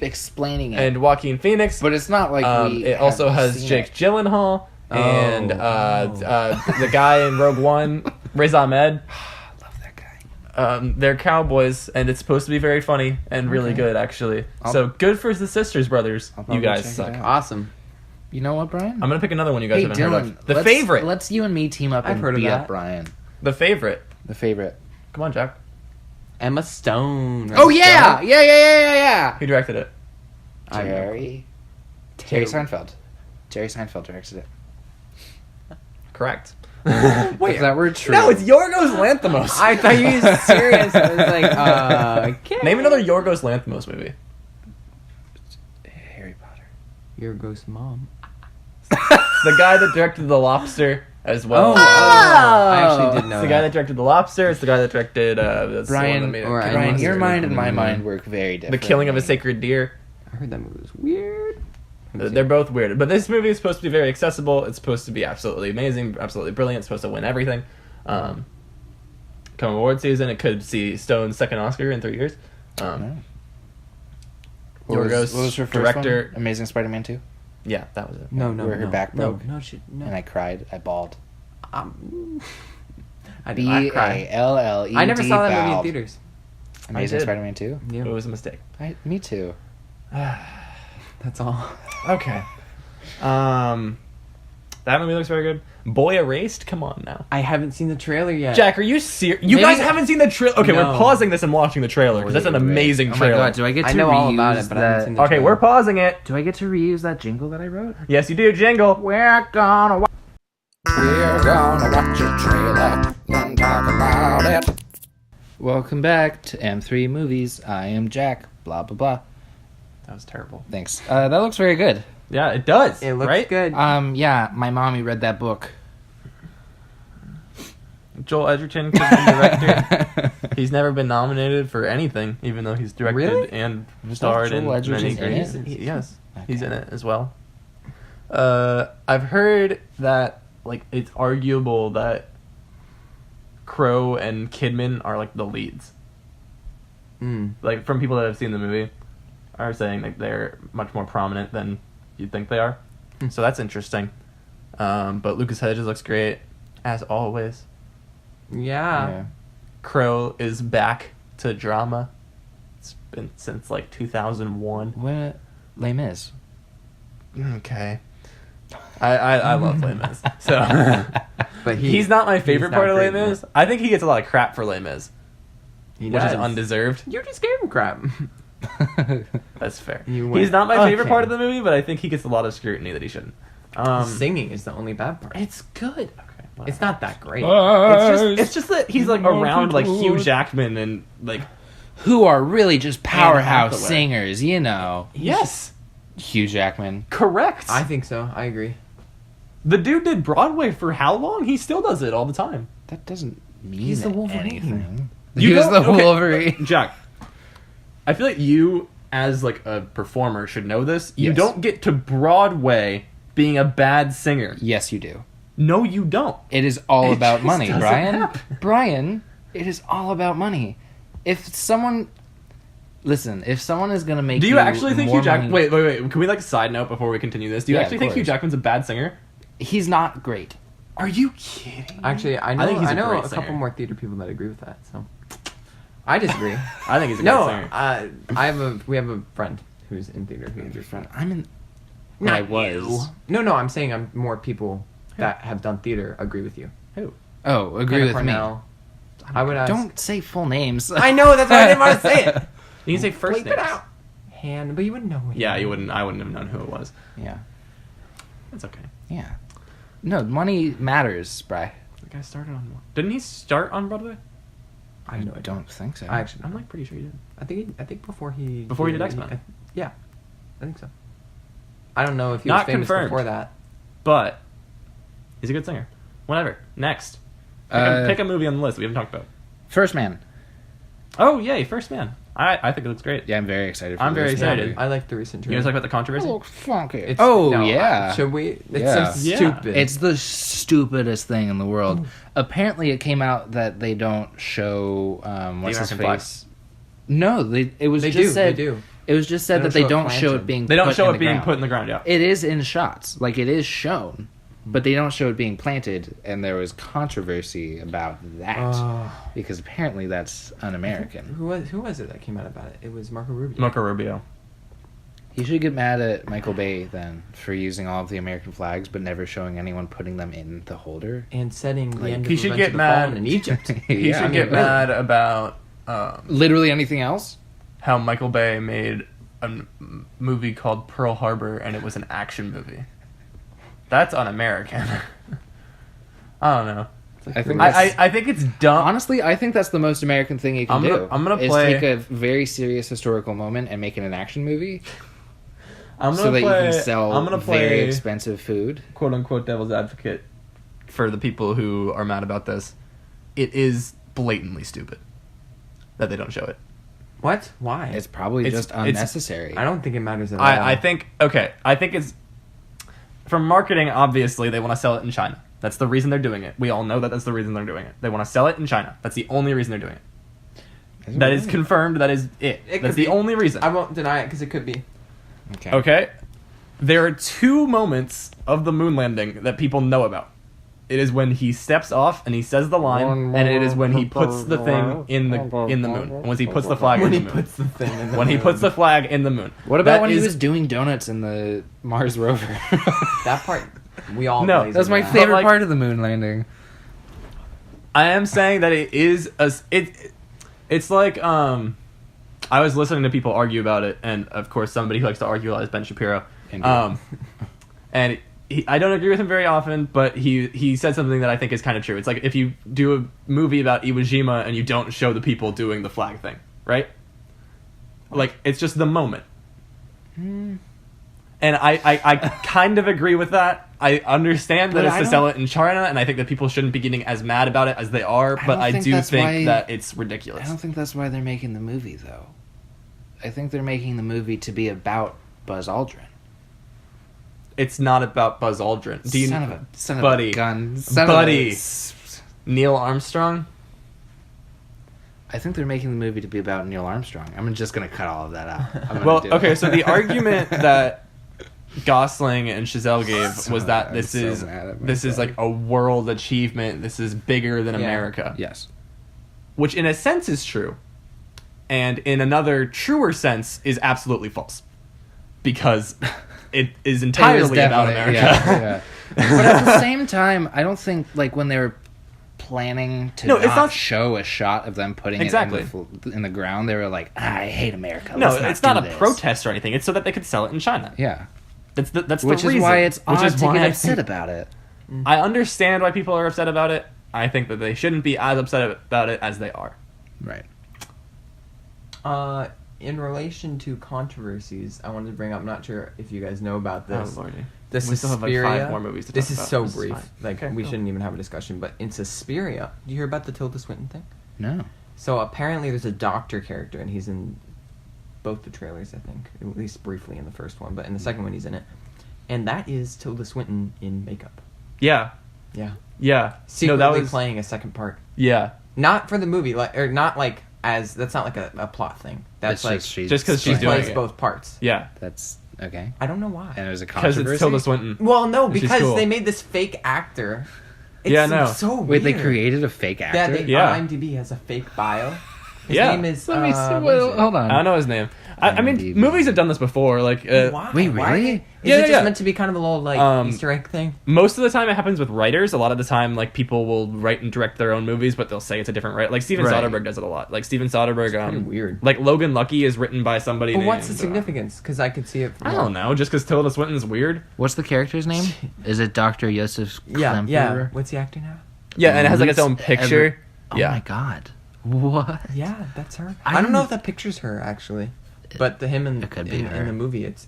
explaining it, and Joaquin Phoenix. but it's not like It also haven't has seen Jake it. Gyllenhaal and Oh. the guy in Rogue One, Riz Ahmed. Love that guy. They're cowboys, and it's supposed to be very funny and really good, actually. So good for the Sisters Brothers. I'll You probably guys check it suck. out. Awesome. You know what, Brian? I'm gonna pick another one you guys Hey, haven't Dylan. heard of. The Favorite. Let's you and me team up I've and heard of beat that. up Brian. The Favorite. The favorite. Come on, Jack. Emma Stone. Oh yeah, yeah. Who directed it? I know. Jerry Seinfeld. Jerry Seinfeld directed it. Correct. Wait, if that were true. No, it's Yorgos Lanthimos. I thought you were serious. I was like, okay. Name another Yorgos Lanthimos movie. Harry Potter. Your ghost mom. The guy that directed The Lobster as well. I actually did know It's the guy that. that directed The Lobster. It's the guy that directed that's the one that Brian, made it. Or Brian, your Monster. mind and my mind work very The different. Killing of a Sacred Deer. I heard that movie was weird. They're both weird, but this movie is supposed to be very accessible. It's supposed to be absolutely amazing, absolutely brilliant. It's supposed to win everything. Come award season, it could see Stone's second Oscar in 3 years. What was Yorgos, her first director. one? Amazing Spider-Man 2? Yeah, that was it. No, no, Where her no. back broke? No, she, no. And I cried. I bawled. I did not cry. B-A-L-L-E-D. I never saw that movie in bowed. theaters. Amazing I did. Spider-Man 2? Yeah. It was a mistake. Me too. That's all. Okay. That movie looks very good. Boy Erased? Come on now. I haven't seen the trailer yet. Jack, are you serious? You Maybe- guys haven't seen the trailer? Okay, No. we're pausing this and watching the trailer because that's an amazing Oh my trailer. god, do I get to I know reuse all about it, but I haven't that? seen the Okay, trailer. we're pausing it. Do I get to reuse that jingle that I wrote? Yes, you do. Jingle. We're gonna watch. We're gonna watch a trailer and talk about it. Welcome back to M3 Movies. I am Jack. Blah blah blah. That was terrible. Thanks. That looks very good. Yeah, it does. It looks right? good. Yeah, my mommy read that book. Joel Edgerton could be director. He's never been nominated for anything, even though he's directed Really? and Was starred that in Joel many Edgerton in great. it? Yes, he's in Okay. it as well. I've heard that like it's arguable that Crow and Kidman are like the leads. Like from people that have seen the movie, are saying that they're much more prominent than you'd think they are. So that's interesting. But Lucas Hedges looks great as always. Yeah. Crow is back to drama. It's been since like 2001. What? Les Mis. Okay. I love Les Mis. So But he's not my favorite not part of Les great in Mis. I think he gets a lot of crap for Les Mis, He which is does. undeserved. You just gave him crap. That's fair. You went, He's not my favorite okay. part of the movie, but I think he gets a lot of scrutiny that he shouldn't. Singing is the only bad part. It's good. Okay. It's not that great. It's just that he's like around like Hugh Jackman and like Who are really just powerhouse Hathaway. singers, you know. yes, Hugh Jackman. correct. I think so. I agree. The dude did Broadway for how long? He still does it all the time. That doesn't mean He's the Wolverine. anything. You He was don't- the okay. Wolverine. Jack, I feel like you as like a performer should know this. You Yes. don't get to Broadway being a bad singer. Yes, you do. No, you don't. It is all It about just money, doesn't Brian. happen. Brian, it is all about money. If someone is gonna make Do you actually think more Hugh Jackman? money- Wait. Can we like side note before we continue this? Do you Yeah, actually of think Hugh course. Jackman's a bad singer? He's not great. Are you kidding? Actually, I know. think he's I a know great a couple singer. more theater people that agree with that. So I disagree. I think he's a No, great singer. we have a friend who's in theater. Who Your agrees. friend, I'm in. Not I was. you. No, I'm saying more people that have done theater agree with you. Who? Oh, agree Hannah with Cornell. I would ask. Don't say full names. I know, that's why I didn't want to say it. You can say first Bleep names. it out. Han, but you wouldn't know. Him. Yeah, you wouldn't. I wouldn't have known who it was. Yeah, It's okay. yeah. No, money matters, Bri. The guy started on. Didn't he start on Broadway? I have no idea. don't think so. I actually, I'm like pretty sure he did. I think before he did X-Men. Yeah, I think so. I don't know if he Not was famous confirmed. before that. But he's a good singer. Whatever. Next. Pick a movie on the list we haven't talked about. First Man. Oh yay, First Man. I think it looks great. Yeah, I'm very excited. For I'm very this excited. movie. I like the recent You trailer. want to talk about the controversy? It looks funky. It's- Oh no, yeah. should we? It's Yeah. so Yeah. stupid. It's the stupidest thing in the world. Apparently, it came out that they don't show what's his American flag. face. No, it was they just do. said. They do. It was just said They that don't they show it don't show planted. it being. They don't put show in it being ground. put in the ground. Yeah. It is in shots, like it is shown, but they don't show it being planted, and there was controversy about that because apparently that's un-American. Who was it that came out about it? It was Marco Rubio. Marco Rubio. He should get mad at Michael Bay then for using all of the American flags, but never showing anyone putting them in the holder. And setting the Like, end he of should Revenge get of the mad- Fallen in Egypt. He Yeah, I should mean, get mad about Literally anything else? how Michael Bay made a movie called Pearl Harbor and it was an action movie. That's un-American. I don't know. I think I think it's dumb. honestly, I think that's the most American thing you can I'm do. gonna- I'm gonna is play- take a very serious historical moment and make it an action movie, I'm so that you can I'm sell gonna very play expensive food. quote unquote devil's advocate for the people who are mad about this. It is blatantly stupid that they don't show it. What? Why? It's probably It's- just it's- unnecessary. I don't think it matters at all. I think it's from marketing. Obviously, they want to sell it in China. That's the reason they're doing it. We all know that that's the reason they're doing it. They want to sell it in China. That's the only reason they're doing it. That is confirmed. That is it. It That's could the be. only reason. I won't deny it because it could be. Okay. Okay? There are two moments of the moon landing that people know about. It is when he steps off and he says the line, and it is when he puts the thing in the moon. And when he puts the flag When in he the moon. puts the thing in the When he moon. puts the flag in the moon. What about That when he is- was doing donuts in the Mars rover? That part, we all No, blaze That's my over that. favorite like- part of the moon landing. I am saying that it is it's like I was listening to people argue about it, and of course somebody who likes to argue a lot is Ben Shapiro. Indeed. And I don't agree with him very often, but he said something that I think is kind of true. It's like if you do a movie about Iwo Jima and you don't show the people doing the flag thing, right? Like it's just the moment. And I kind of agree with that. I understand that But it's I to don't- sell it in China, and I think that people shouldn't be getting as mad about it as they are, but don't I think do that's think why- that it's ridiculous. I don't think that's why they're making the movie, though. I think they're making the movie to be about Buzz Aldrin. It's not about Buzz Aldrin. Do you Son of buddy, a gun. buddy. Neil Armstrong? I think they're making the movie to be about Neil Armstrong. I'm just gonna cut all of that out. I'm gonna Well, do it. okay, so the argument that Gosling and Chazelle gave So was that mad. this I'm so is mad at this is myself. like a world achievement. This is bigger than Yeah. America. Yes. Which in a sense is true. And in another truer sense is absolutely false. Because it is entirely about America. Yeah. But at the same time, I don't think like when they were planning to No, it's not not- show a shot of them putting Exactly. it in the ground, they were like, I hate America. No, Let's it's not do a this." protest or anything. It's so that they could sell it in China. Yeah. That's Which the reason. is why it's Which odd is to why get I upset think- about it. I understand why people are upset about it. I think that they shouldn't be as upset about it as they are. Right. In relation to controversies, I wanted to bring up. I'm not sure if you guys know about this. Oh, Lordy. This We is still have like 5 more movies to talk This is about. so This is brief. fine. Like Okay, we cool. shouldn't even have a discussion. But in Suspiria, do you hear about the Tilda Swinton thing? No. So apparently, there's a doctor character, and he's in both the trailers. I think, at least briefly in the first one, but in the second one, he's in it. And that is Tilda Swinton in makeup. Yeah. Yeah. Yeah. Secretly that was playing a second part. Yeah. Not for the movie, like, or not like as that's not like a plot thing. That's It's like just 'cause she she's doing plays it. both parts. Yeah. That's okay. I don't know why. And it was a Because controversy. it's Tilda Swinton. Well, no, Which is because cool. they made this fake actor. It's Yeah, no. so weird. Wait, they created a fake Yeah, actor? Yeah. IMDb has a fake bio. His Yeah. name is. Let me see. what is Well, it? hold on. I don't know his name. I mean, IMDb. movies have done this before. Like, Why? Wait, Why? really? Is Yeah, it just yeah. meant to be kind of a little like Easter egg thing? most of the time it happens with writers. A lot of the time, like, people will write and direct their own movies, but they'll say it's a different writer. Like, Steven Right. Soderbergh does it a lot. Like, Steven Soderbergh, Pretty weird. like, Logan Lucky is written by somebody But named... what's the significance? Because I could see it. From I don't know. Just because Tilda Swinton's weird. What's the character's name? Is it Dr. Joseph Yeah, Klemperer? yeah. What's he acting now? Yeah, and it has, like, its own Roots picture. Oh Yeah. my god. What? Yeah, that's her. I I don't know don't- if that picture's her actually, but the him in It could be her. in the movie, it's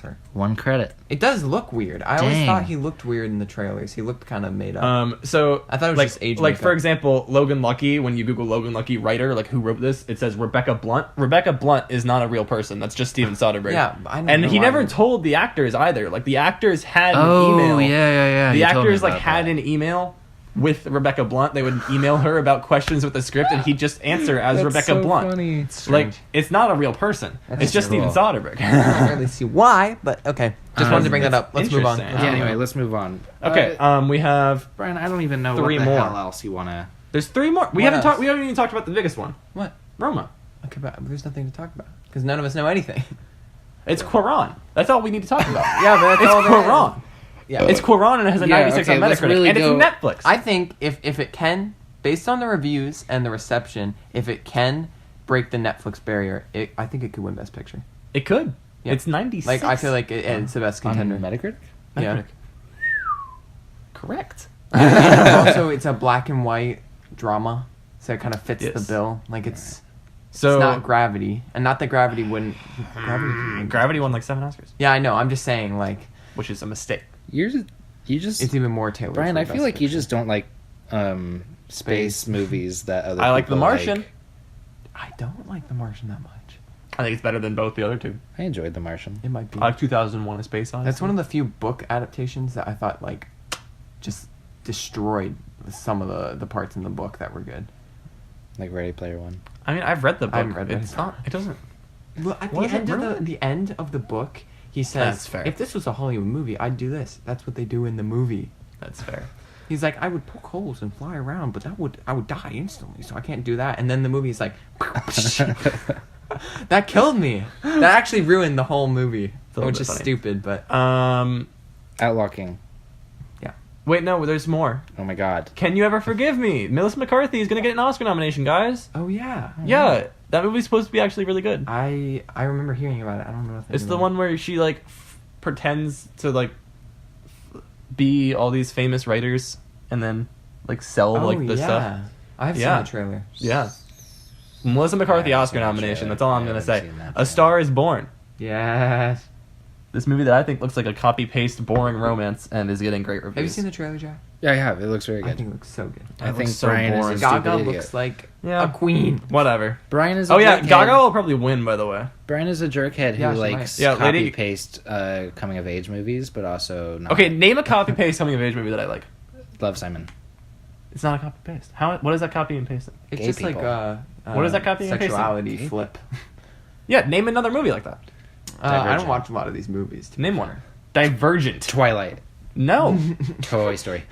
her. One credit. It does look weird. I always Dang. thought he looked weird in the trailers. He looked kind of made up. So I thought it was like, just age like makeup. for example, Logan Lucky. When you Google Logan Lucky writer, like who wrote this, it says Rebecca Blunt. Rebecca Blunt is not a real person. That's just Steven Soderbergh. Yeah, I don't and know he why. never told the actors either. Like the actors had Oh, an email. yeah. The You told me actors like about had that. an email with Rebecca Blunt. They would email her about questions with the script, and he'd just answer as That's Rebecca so Blunt. funny. Like it's not a real person. That's it's just cool. Steven Soderbergh. I don't really see why, but okay. Just wanted to bring that up. Let's move on. interesting. Yeah, anyway, let's move on. Okay, we have Brian, I don't even know 3 what the more. hell else you want to... there's 3 more. We What haven't else? talked. We haven't even talked about the biggest one, What? Roma. Okay, but there's nothing to talk about because none of us know anything. It's Quran. That's all we need to talk about. Yeah, but that's It's all there is. Quran. Yeah, It's Quran and it has a Yeah, 96 okay, on let's Metacritic, really and go- it's Netflix. I think if it can, based on the reviews and the reception, if it can break the Netflix barrier, I think it could win Best Picture. It could. Yeah. It's 96. Like I feel like it's the best On contender. Metacritic? Yeah. Metacritic. Correct. And also, it's a black and white drama, so it kind of fits the Yes. bill. Like it's So not Gravity, and not that Gravity wouldn't. Gravity. Gravity won like 7 Oscars, Yeah, I know. I'm just saying, like which is a mistake. You just... it's even more tailored. Brian, for I feel Best like you Picture. just don't like space movies that other I like The people Martian. I don't like The Martian that much. I think it's better than both the other 2. I enjoyed The Martian. It might be. I like 2001: A Space Odyssey. That's one of the few book adaptations that I thought like just destroyed some of the parts in the book that were good. Like Ready Player One. I mean, I've read the book. I haven't read It's it. not. It doesn't. Well, at What the is it, end of really? the end of the book, he says, That's fair. "If this was a Hollywood movie, I'd do this. That's what they do in the movie." That's fair. He's like, "I would poke holes and fly around, but I would die instantly, so I can't do that." And then the movie's like, that killed me. That actually ruined the whole movie, a little which bit is funny. stupid. But Outlaw King. Wait, no. There's more. Oh my god. Can You Ever Forgive Me? Melissa McCarthy is gonna get an Oscar nomination, guys. oh yeah, Yeah, that movie's supposed to be actually really good. I remember hearing about it. I don't know if It's the one where she like pretends to like be all these famous writers and then like sell like the stuff. I've Yeah. seen the trailer. Yeah. Melissa McCarthy Yeah, I Oscar haven't seen the nomination. trailer. That's all I'm I gonna haven't say. seen that A yet. Star Is Born. Yes. This movie that I think looks like a copy paste boring romance and is getting great reviews. Have you seen the trailer, Jack? Yeah, I have. It looks very I good. think it looks so good. I It think looks so Brian boring. is a stupid Gaga idiot. looks like Yeah. a queen. Whatever. Brian is a Oh yeah, jerkhead. Gaga will probably win. By the way, Brian is a jerkhead who Yeah, she likes might. Yeah, copy Lady- paste coming of age movies, but also not. okay. Name a copy paste coming of age movie that I like. Love Simon. It's not a copy paste. How? What is that copy and pasting? It's Gay just people. like What is that copy and pasting? sexuality Gay flip. Yeah, name another movie like that. I don't Divergent. watch a lot of these movies. to be Name fair. one. Divergent. Twilight. No. Toy Story.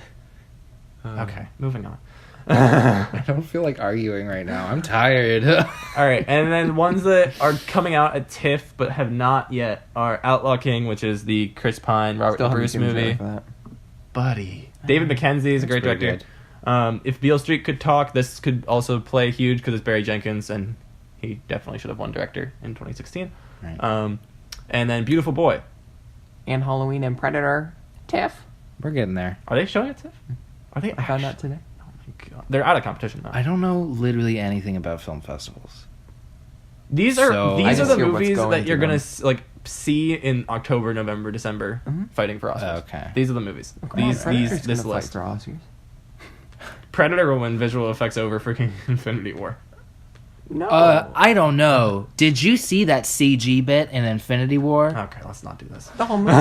Okay, moving on. I don't feel like arguing right now. I'm tired. All right, and then ones that are coming out at TIFF but have not yet are Outlaw King, which is the Chris Pine, Robert Still haven't Bruce seen the trailer movie. for that. Buddy. David Mackenzie is a great That's director. pretty If Beale Street could talk, this could also play huge because it's Barry Jenkins, and he definitely should have won director in 2016. Right. And then Beautiful Boy. And Halloween and Predator. Tiff. We're getting there. Are they showing it? Are they? I found out today. Oh my god, they're out of competition now. I don't know literally anything about film festivals. These are So- these I are just the hear what's movies going that you're to gonna them. like see in October, November, December, fighting for Oscars. Okay. These are the movies. Predator's This gonna list. fight for Oscars. Predator will win visual effects over freaking Infinity War. No. I don't know. Did you see that CG bit in Infinity War? Okay, let's not do this. the whole movie.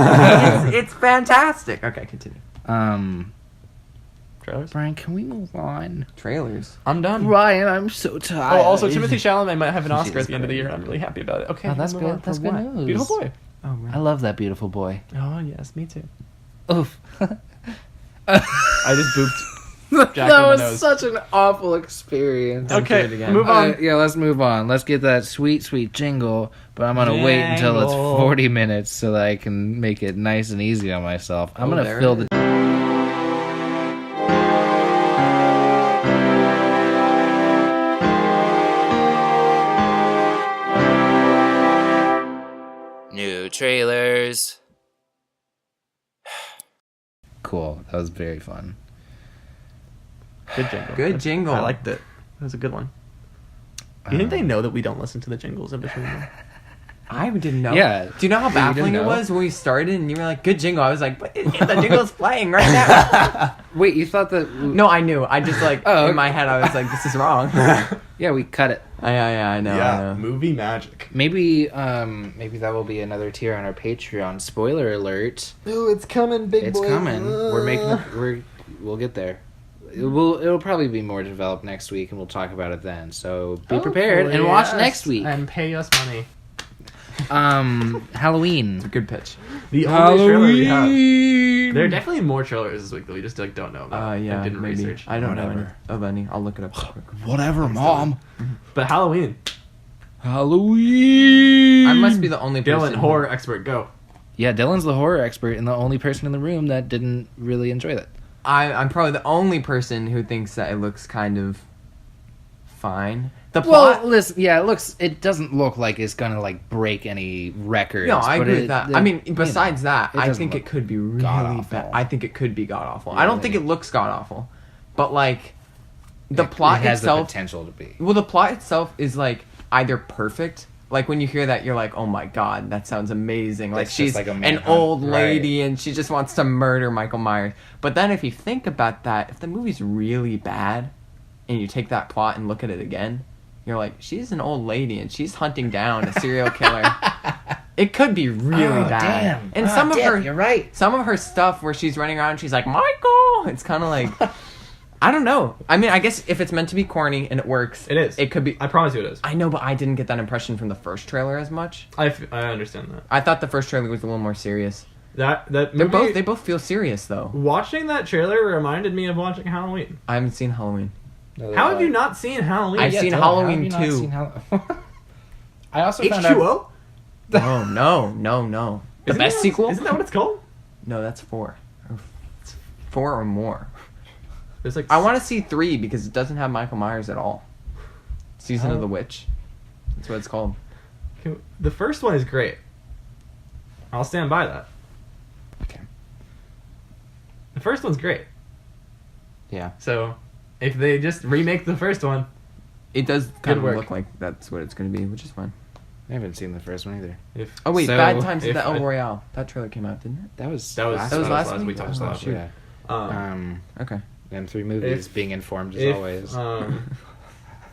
it's fantastic. Okay, continue. Trailers. Brian, can we move on? Trailers. I'm done. Ryan, I'm so Oh, tired. also Timothy Chalamet might have an Oscar Jesus at the end of the year, and I'm really happy about it. Okay, Oh, that's move on. good. That's For good what? news. Beautiful boy. Oh, right. I love that beautiful boy. Oh yes, me too. Oof. I just booped. Jack that in the was nose. such an awful experience. Don't do it Okay, again. move on. Yeah, let's move on. Let's get that sweet, sweet jingle. But I'm gonna wait until it's Jingle. 40 minutes so that I can make it nice and easy on myself. I'm Oh, gonna there fill it the. New trailers. Cool. That was very fun. Good jingle. Good jingle. I liked it. That was a good one. Do you think they know that we don't listen to the jingles in between them? I didn't know. Yeah. Do you know how You didn't baffling it know? was when we started and you were like, good jingle? I was like, but the jingle's playing right now. Wait, you thought that? No, I knew. I just like, Oh, in my head, I was like, this is wrong. Yeah, we cut it. Yeah, I know. movie magic. Maybe that will be another tier on our Patreon. Spoiler alert. Oh, it's coming, big It's coming. We'll get there. It'll probably be more developed next week, and we'll talk about it then. So be prepared and watch next week. And pay us money. Halloween. Good pitch. The only trailer we have. There are definitely more trailers this week that we just like don't know about. Yeah, I didn't maybe. research. I don't know any Whatever. of any. I'll look it up real quick. Whatever, Mom. But Halloween. Halloween. I must be the only person. Dylan, horror expert, go. Yeah, Dylan's the horror expert and the only person in the room that didn't really enjoy that. I'm probably the only person who thinks that it looks kind of fine. The Well, plot. listen, yeah, it doesn't look like it's gonna like break any records. No, I but agree with that. I mean, besides that, it I doesn't think look it could be really god-awful. bad. I think it could be god awful. I don't think Really? it looks god awful, but like the plot it has the itself. potential to be. Well, the plot itself is like either perfect. Like when you hear that, you're like, "Oh my god, that sounds amazing!" Like It's just she's like a an manhunt, old right. lady and she just wants to murder Michael Myers. But then, if you think about that, if the movie's really bad, and you take that plot and look at it again, you're like, "She's an old lady and she's hunting down a serial killer." It could be really bad. Damn. And some of her, you're right. some of her stuff where she's running around, she's like, "Michael." It's kind of like, I don't know. I mean, I guess if it's meant to be corny and it works, It is. It could be. I promise you it is. I know, but I didn't get that impression from the first trailer as much. I understand that. I thought the first trailer was a little more serious. That They movie, both feel serious though. watching that trailer reminded me of watching Halloween. I haven't seen Halloween. How have you not seen Halloween? I've seen Halloween 2. I also found out. H2O? Oh no. The Isn't best that- sequel? Isn't that what it's called? No, that's 4. It's 4 or more. There's like I want to see 3 because it doesn't have Michael Myers at all. Season of the Witch. That's what it's called. The first one is great. I'll stand by that. Okay. The first one's great. Yeah. So, if they just remake the first one, It does kind of work. look like that's what it's going to be, which is fine. I haven't seen the first one either. if Oh wait, So, Bad Times at if the El I- Royale. That trailer came out, didn't it? That was that was last week. week? We talked Oh, about shoot. Yeah. Um, Okay. And 3 movies If- being informed as if, always.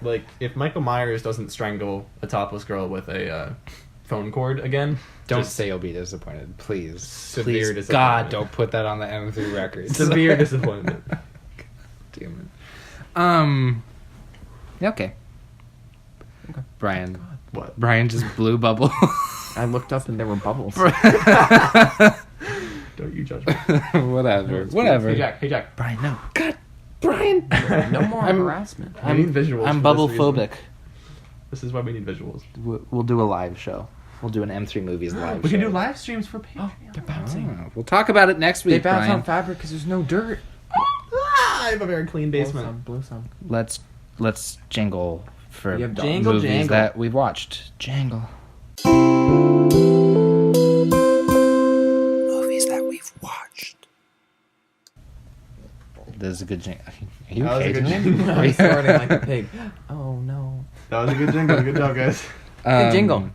like if Michael Myers doesn't strangle a topless girl with a phone cord again, Don't just say you'll be disappointed, please. Severe Please, disappointment. God, don't put that on the M3 records. severe disappointment. Damn it. Okay. Brian. What? Brian just blew bubble. I looked up and there were bubbles. Don't you judge me. Whatever. Whatever. Hey Jack. Brian, no. God, Brian. No more I'm- harassment. We need visuals. I'm for bubble this reason. phobic. This is why we need visuals. We'll do a live show. We'll do an M3 Movies live We show. can do live streams for Patreon. They're bouncing. Oh, we'll talk about it next They week, bounce Brian. on fabric because there's no dirt. I have a very clean basement. Blow some. Let's jingle for You have dogs. Jangle, movies jangle. that we've watched. Jangle. Movies that we've watched. That's a good jingle. Are you That was okay, a good Dylan? jingle. I'm snorting like a pig. Oh no. That was a good jingle. Good job, guys. Good jingle.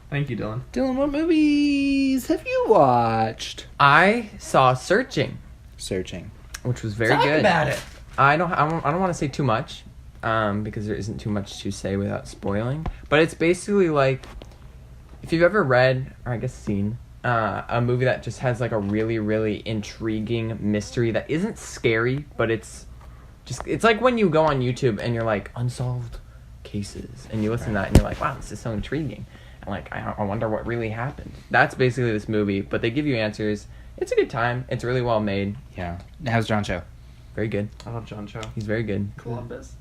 Thank you, Dylan. Dylan, what movies have you watched? I saw Searching, Searching. which was very Talk good. about it. I don't want to say too much, because there isn't too much to say without spoiling. But it's basically like, if you've ever read, or I guess seen, a movie that just has like a really, really intriguing mystery that isn't scary, but it's like when you go on YouTube and you're like, unsolved cases, and you listen to that and you're like, wow, this is so intriguing. And like, I wonder what really happened. That's basically this movie, but they give you answers. It's a good time. It's really well made. Yeah. How's John Cho? Very good. I love John Cho. He's very good. Columbus.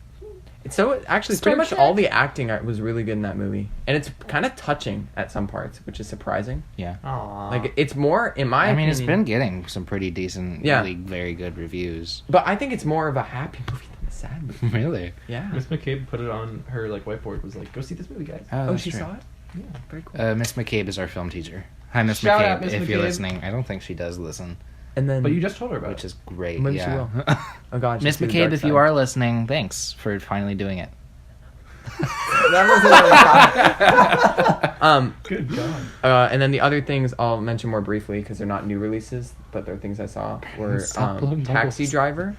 It's so actually Star pretty much Trek. all the acting was really good in that movie, and it's kind of touching at some parts, which is surprising. Yeah. Aww. Like it's more in my I mean, opinion, it's been getting some pretty decent, Yeah. really very good reviews. but I think it's more of a happy movie than a sad movie. Really? Yeah. Miss McCabe put it on her like whiteboard. Was like, go see this movie, guys. Oh, that's she true. saw it. Yeah. Very cool. Miss McCabe is our film teacher. Hi, Miss Shout McCabe, out, Miss if you're McCabe. listening. I don't think she does listen, And then, But you just told her about which it. is great. Maybe she yeah. will. Oh God, Miss she's the McCabe, dark if you side. are listening, thanks for finally doing it. Good God. And then the other things I'll mention more briefly because they're not new releases, but they're things I saw were Stop blowing Taxi bubbles. Driver,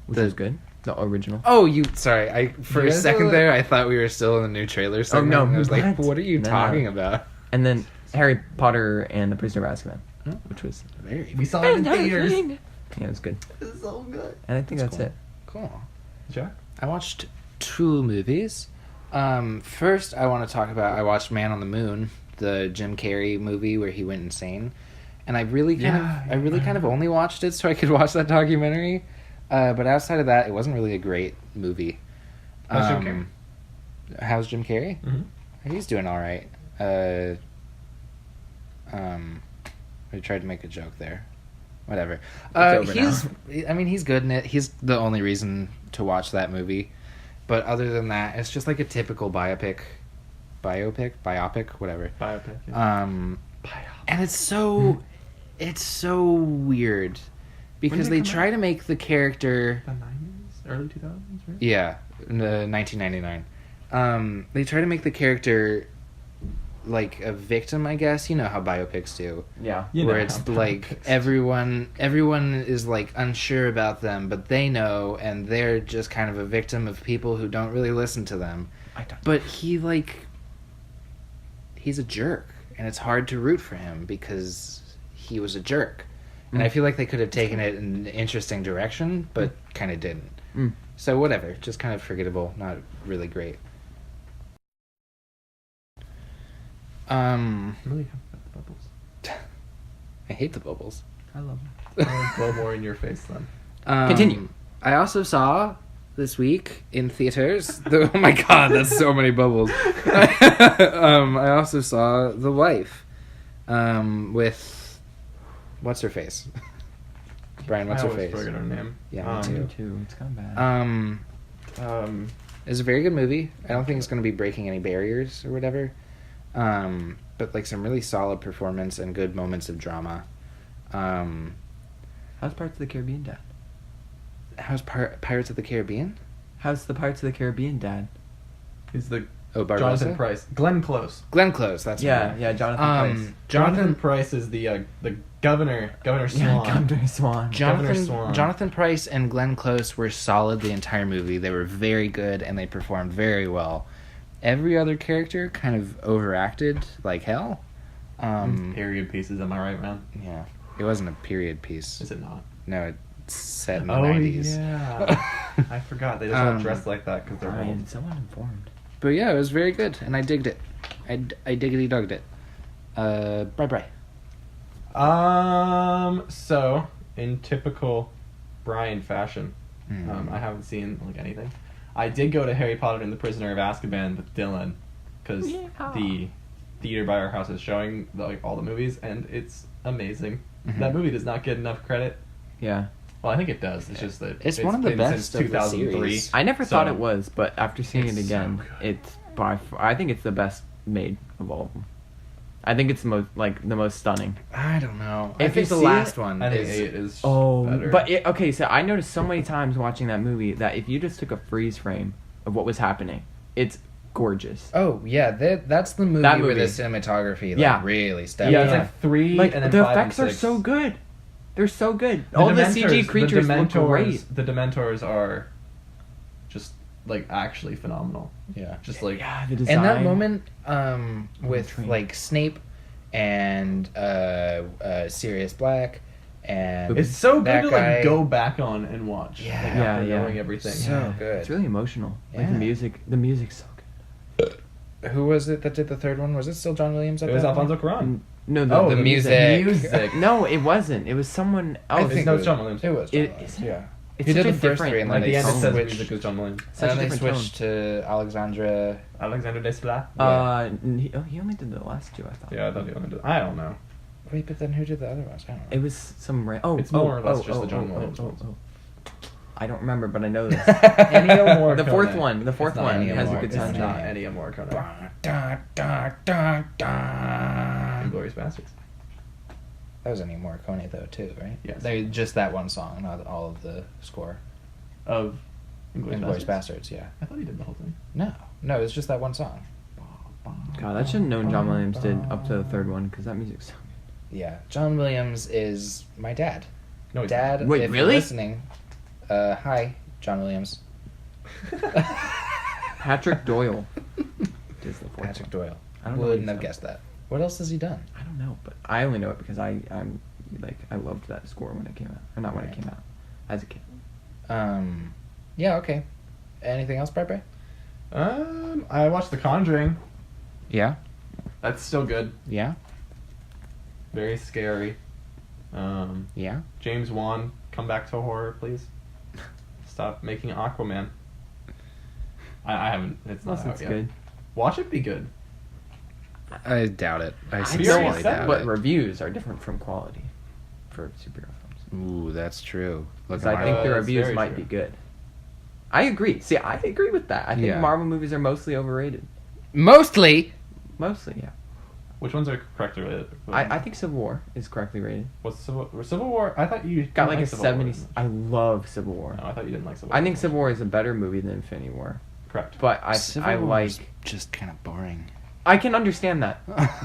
which The- was good, the original. Oh, sorry. For You a guys second know there, I thought we were still in the new trailer segment. no, and I was like, what? what are you No. talking about? And then Harry Potter and the Prisoner of Azkaban, which was Very We saw it in theaters. yeah, it was good. It's so good. And I think that's cool. it. cool. Jack? I watched 2 movies. First, I want to talk about, I watched Man on the Moon, the Jim Carrey movie where he went insane. And I really kind of only watched it so I could watch that documentary. But outside of that, it wasn't really a great movie. How's Jim Carrey? How's Jim Carrey? Mm-hmm. He's doing all right. I tried to make a joke there. Whatever. over He's good in it. He's the only reason to watch that movie. But other than that, it's just like a typical biopic, whatever. Biopic. Yeah. And it's so weird because did it they come try out? to make the character. The 90s? Early 2000s, right? Yeah, in the 1999. They try to make the character like a victim, I guess. You know how biopics do. Yeah. You where know it's how like biopics- everyone is like unsure about them, but they know, and they're just kind of a victim of people who don't really listen to them. But he's a jerk, and it's hard to root for him because he was a jerk. And I feel like they could have taken it in an interesting direction, but kind of didn't. So whatever, just kind of forgettable, not really great. I'm really happy about the bubbles. I hate the bubbles. I love I'll blow more in your face then. Continue. I also saw this week in theaters. Oh my god, that's so many bubbles. I also saw The Wife, with what's her face? Brian, what's I her always it? forget her name. Yeah, me Me too. too. It's kind of bad. It's a very good movie. I don't think it's going to be breaking any barriers or whatever. But like some really solid performance and good moments of drama. How's Pirates of the Caribbean, Dad? How's Pirates of the Caribbean? How's the Pirates of the Caribbean, Dad? He's the Oh, Barbosa? Jonathan Price. Glenn Close. Glenn Close, that's Yeah, right. yeah, Jonathan Price. Jonathan Price is the governor. Governor Swan. Yeah, Governor Swan. Governor Swan. Jonathan Price and Glenn Close were solid the entire movie. They were very good and they performed very well. Every other character kind of overacted like hell. Period pieces, am I right, man? Yeah, it wasn't a period piece. Is it not? No, it's set in the 90s. yeah. I forgot. They just all dress like that because they're old. Brian, so uninformed. But yeah, it was very good, and I digged it. I diggity dogged it. Bye. So in typical Brian fashion, Hmm. I haven't seen like anything. I did go to Harry Potter and the Prisoner of Azkaban with Dylan, because the theater by our house is showing all the movies, and it's amazing. Mhm. That movie does not get enough credit. Yeah. Well, I think it does. It's just that It's one of the been best since of the 2003. series. I never thought So- it was, but after seeing it It's so again, good. it's I think it's the best made of all of them. I think it's the most stunning. I don't know. If I think you the see last it- one I think is 8 is Oh, better. okay. So I noticed so many times watching that movie that if you just took a freeze frame of what was happening, it's gorgeous. Oh yeah, that's the movie, That where the movie. cinematography Yeah. really stepped yeah, up. it's like 3 Like and then the 5 effects and are 6. so good. They're so good. All the CG creatures look great. The Dementors are just like actually phenomenal. Yeah. Just like Yeah, the design. And that moment with train. like Snape and Sirius Black and it's so good that to guy. like go back on and watch. Yeah. like, Yeah, after yeah. knowing everything. So good. It's really emotional. Like Yeah. the music's so good. Who was it that did the third one? Was it still John Williams? At It was that Alfonso point? Cuarón. No, Oh, the music. Music. No, it wasn't. It was someone I else. think No, it it's John Williams. It was John It- Williams. is it? Yeah. It's He did such the a first different- three, and then Like the they end it says switched. music is John Williams. Such And a then they different switched to Alexandra. Alexander Desplat. He only did the last two, I thought. Yeah, I thought he only did. I don't know. Wait, but then who did the other ones? I don't know. It was some. It's more or less just the John Williams ones. I don't remember, but I know this. Ennio Morricone. The fourth one. The fourth It's not one Ennio has a Morricone. good It's soundtrack. not Ennio Morricone. Da, da, da, da. Inglourious Basterds. That was Ennio Morricone though too, right? Yes. They just that one song, not all of the score. Of Inglourious Basterds, yeah. I thought he did the whole thing. No, it's just that one song. God, I should have known John Williams did up to the third one because that music's so Yeah, John Williams is my dad. No, he's Dad, Wait, if really? you're listening, hi, John Williams. Patrick Doyle is the fourth Patrick one. Doyle. I don't know what Wouldn't he's have done. guessed that. What else has he done? I don't know, but I only know it because I'm like I loved that score when it came out, or not when it Right. came out, as a kid. Yeah, okay. Anything else, Bray Bray? I watched The Conjuring. Yeah. That's still good. Yeah. Very scary. Yeah. James Wan, come back to horror, please. Stop making Aquaman. I haven't. It's not Unless out it's yet. good. Watch it be good. I doubt it. I know, sincerely doubt but it. reviews are different from quality for superhero films. Ooh, that's true. Look Because at I think Marvel. the It's reviews very might true. be good. I agree. See, I agree with that. I think Yeah. Marvel movies are mostly overrated. Mostly. Mostly, yeah. Which ones are correctly rated? I think Civil War is correctly rated. What's Civil War? I thought you Got didn't like a Civil War 70s. as much. I love Civil War. No, I thought you didn't like Civil War. I think Civil War is a better movie than Infinity War. Correct. But Civil I War like. is just kind of boring. I can understand that.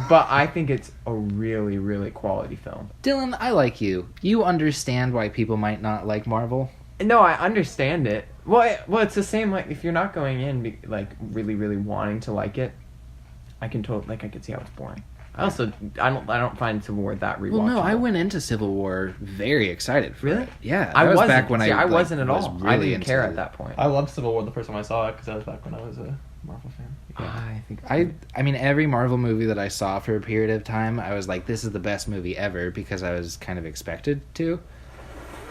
But I think it's a really, really quality film. Dylan, I like you. You understand why people might not like Marvel. No, I understand it. Well, it's the same. Like, if you're not going in, like, really, really wanting to like it, I can I could see how it's boring. I don't find Civil War that rewatchable. Well, no, I went into Civil War very excited. For Really? it. Yeah, I that was wasn't. back when See, I like, wasn't at was all. Really I didn't into care at that point. I loved Civil War the first time I saw it because that was back when I was a Marvel fan. I think I mean, every Marvel movie that I saw for a period of time, I was like, this is the best movie ever because I was kind of expected to,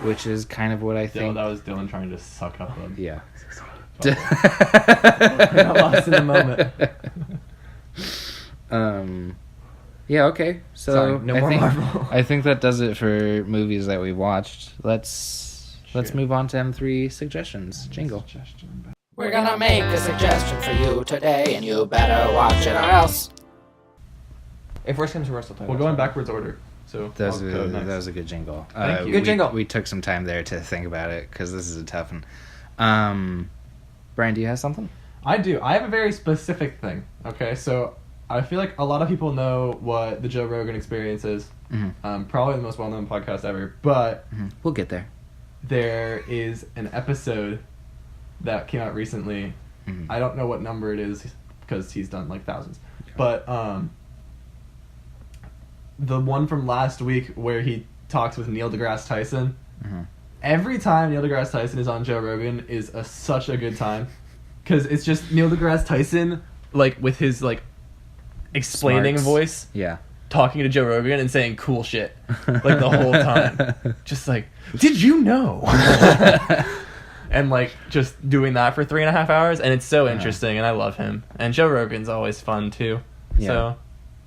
which is kind of what I Dylan, think. that was Dylan trying to suck up a... Yeah. I got lost in the moment. Yeah, okay. So Sorry, no I more think, Marvel. I think that does it for movies that we watched. Let's Sure. move on to M3 suggestions. Jingle. We're gonna make a suggestion for you today, and you better watch it or else. If worst comes to worst, I'll tell you. We'll go in backwards order. So That was, I'll go next. that was a good jingle. Thank you. Good jingle. We took some time there to think about it because this is a tough one. Brian, do you have something? I do. I have a very specific thing. Okay, so I feel like a lot of people know what the Joe Rogan Experience is. Mm-hmm. Probably the most well-known podcast ever. But We'll get there. there is an episode that came out recently. Mhm. I don't know what number it is because he's done like thousands. But the one from last week where he talks with Neil deGrasse Tyson. Mhm. Every time Neil deGrasse Tyson is on Joe Rogan is such a good time because it's just Neil deGrasse Tyson like with his like explaining Smarts. voice Yeah. talking to Joe Rogan and saying cool shit like the whole time. Just like, did you know? And like just doing that for 3.5 hours, and it's so interesting, and I love him. And Joe Rogan's always fun too. Yeah. So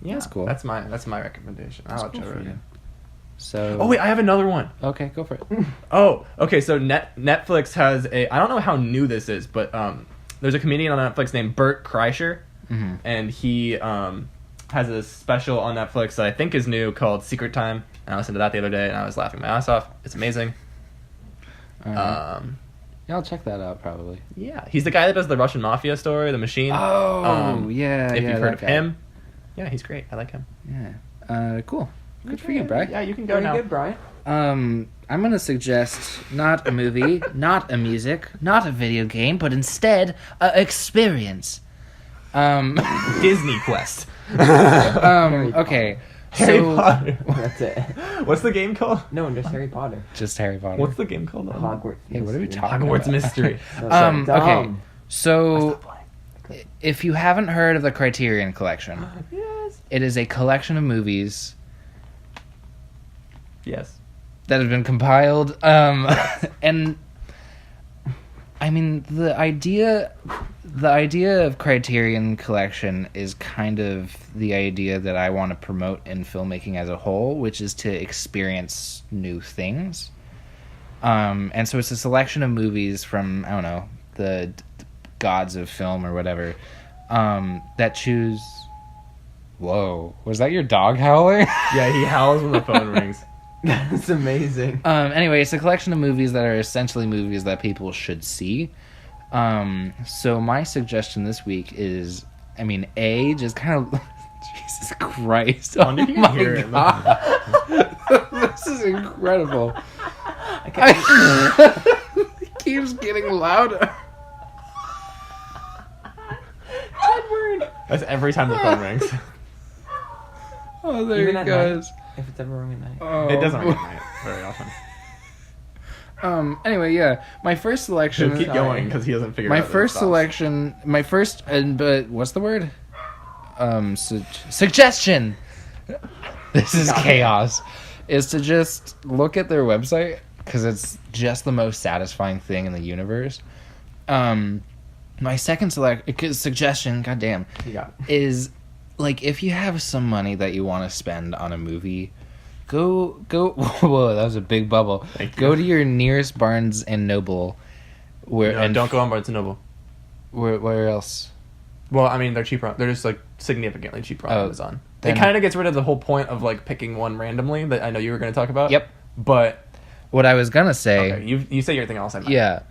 yeah, That's cool. That's my recommendation. I like cool Joe for Rogan. you. So. Oh wait, I have another one. Okay, go for it. Oh, okay. So Netflix has I don't know how new this is, but there's a comedian on Netflix named Bert Kreischer, Mhm. and he has a special on Netflix that I think is new called Secret Time. And I listened to that the other day, and I was laughing my ass off. It's amazing. Yeah, I'll check that out probably. Yeah, he's the guy that does the Russian mafia story, The Machine. Yeah. If yeah, you've heard of that guy. him, yeah, he's great. I like him. Yeah. Cool. Good for you, Bri. Yeah, you can go Very now. good, Brian. I'm gonna suggest not a movie, not a music, not a video game, but instead a experience. Disney Quest. Okay. Harry So Potter. That's it. What's the game called? No, just Harry Potter. just Harry Potter. What's the game called? Hogwarts. Hey, what are we Mystery. talking Hogwarts about? Mystery. That's so Okay. dumb. So if you haven't heard of the Criterion Collection, Yes. it is a collection of movies Yes. that have been compiled. And I mean the idea of Criterion Collection is kind of the idea that I want to promote in filmmaking as a whole, which is to experience new things. And so it's a selection of movies from, I don't know, the gods of film or whatever, that choose... Whoa, was that your dog howling? Yeah, he howls when the phone rings. That's amazing. Anyway, it's a collection of movies that are essentially movies that people should see. So my suggestion this week is, I mean, just kind of... Jesus Christ. When did you my hear it? God. This is incredible. Okay. It keeps getting louder. Edward. That's every time the phone rings. Oh, there Even it at goes. If it's ever wrong at night. Oh. It doesn't ring at night very often. Anyway, yeah. My first selection... Keep going because he doesn't figure My out. that it first stops. selection... My first... but what's the word? Suggestion! This is chaos. Is to just look at their website, because it's just the most satisfying thing in the universe. My second suggestion, goddamn, You got it. is, like, if you have some money that you want to spend on a movie, go whoa, that was a big bubble. Thank you. Go to your nearest Barnes and Noble, where No, and don't go on Barnes & Noble. where else? Well, I mean, they're cheaper. They're just like significantly cheaper on Oh, Amazon. then- It kind of gets rid of the whole point of like picking one randomly that I know you were going to talk about. Yep. But What I was gonna say, okay, you say your thing else. I meant. yeah,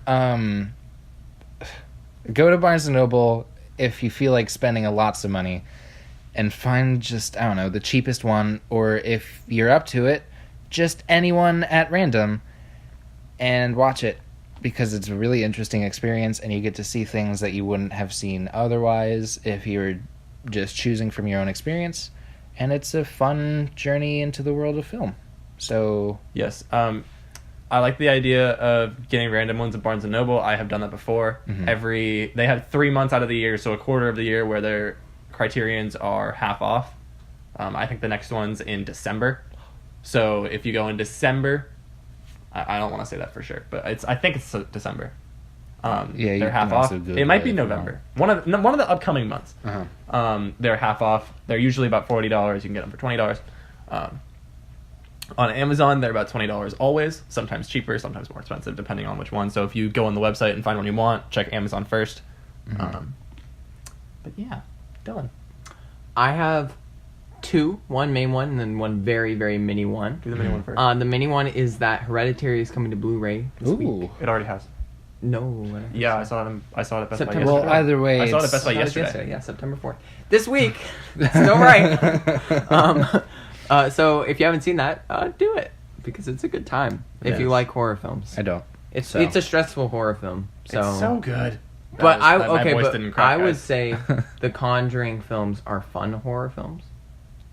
go to Barnes and Noble if you feel like spending lots of money, and find just, I don't know, the cheapest one, or if you're up to it, just anyone at random, and watch it, because it's a really interesting experience, and you get to see things that you wouldn't have seen otherwise if you were just choosing from your own experience, and it's a fun journey into the world of film. So Yes. I like the idea of getting random ones at Barnes and Noble. I have done that before. Mhm. They have 3 months out of the year, so a quarter of the year where their Criterions are half off. I think the next one's in December. So if you go in December, I don't want to say that for sure, but I think it's December. Yeah, you they're half can also off. Google It might it be if you November. One of the upcoming months. uh-huh. They're half off. They're usually about $40. You can get them for $20. On Amazon, they're about $20 always. Sometimes cheaper, sometimes more expensive, depending on which one. So if you go on the website and find one you want, check Amazon first. But yeah, Dylan, I have two, one main one and then one very, very mini one. do the mini one first. The mini one is that Hereditary is coming to Blu-ray this week. Ooh. It already has. No. I don't think Yeah, so. I saw it. I saw it at Best Buy September. yesterday. Well, either way, I saw it at it's- Best Buy That was yesterday. Yeah, September 4th. This week. Still right. So if you haven't seen that, do it. Because it's a good time. If you Yes. like horror films. I don't. It's So. it's a stressful horror film. So, It's so good. but my voice but didn't crack, I would guys. say the Conjuring films are fun horror films,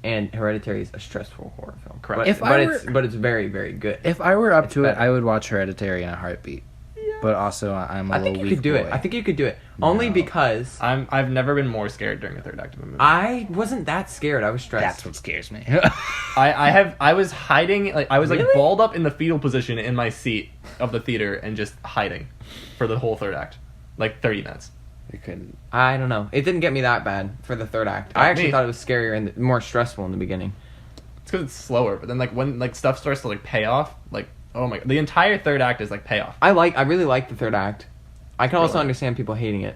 and Hereditary is a stressful horror film. Correct. But, If but I it's very, very good. If I were up It's to it, better. I would watch Hereditary in a heartbeat. But also, I'm a I little think you weak could do boy. it. I think you could do it only No. because I've never been more scared during a third act of a movie. I wasn't that scared. I was stressed. That's what scares me. I was hiding, like I was like Really? balled up in the fetal position in my seat of the theater and just hiding for the whole third act, like 30 minutes. I couldn't. I don't know. It didn't get me that bad for the third act. Not I actually me. thought it was scarier and more stressful in the beginning. It's because it's slower, but then like when like stuff starts to like pay off, like oh my, the entire third act is like payoff. I really like the third act. I can also Really? understand people hating it.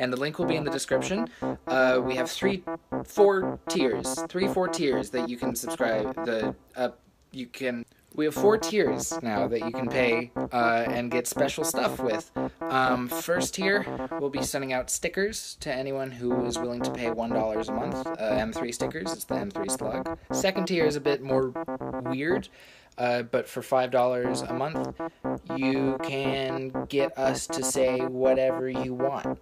and the link will be in the description. We have 4 tiers that you can subscribe. We have 4 tiers now that you can pay and get special stuff with. First tier, we'll be sending out stickers to anyone who is willing to pay $1 a month. M3 stickers, it's the M3 slug. Second tier is a bit more weird, but for $5 a month, you can get us to say whatever you want.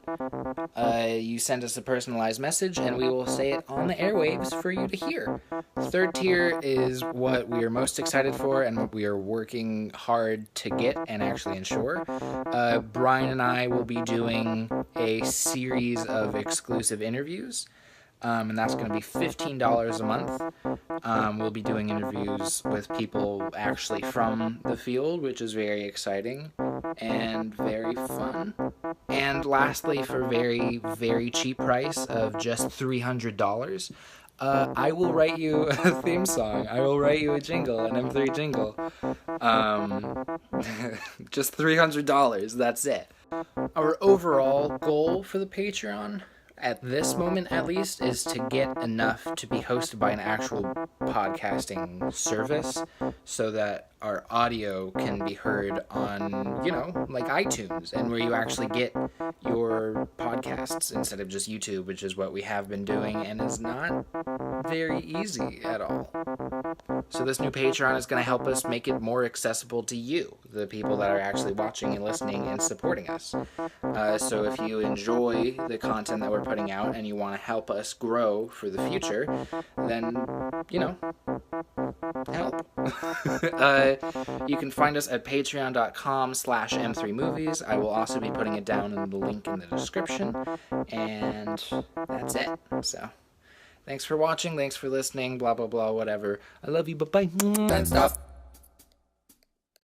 You send us a personalized message, and we will say it on the airwaves for you to hear. Third tier is what we are most excited for and what we are working hard to get and actually ensure. Brian and I will be doing a series of exclusive interviews, and that's going to be $15 a month. We'll be doing interviews with people actually from the field, which is very exciting and very fun. And lastly, for very, very cheap price of just $300, I will write you a theme song. I will write you a jingle, an M3 jingle. Just $300, that's it. Our overall goal for the Patreon, at this moment at least, is to get enough to be hosted by an actual podcasting service so that our audio can be heard on, like iTunes, and where you actually get your podcasts instead of just YouTube, which is what we have been doing and is not very easy at all. So this new Patreon is going to help us make it more accessible to you, the people that are actually watching and listening and supporting us. So if you enjoy the content that we're putting out and you want to help us grow for the future, then, help. You can find us at patreon.com/M3movies. I will also be putting it down in the link in the description. And that's it. So, thanks for watching. Thanks for listening. Blah, blah, blah, whatever. I love you. Bye-bye. And stuff.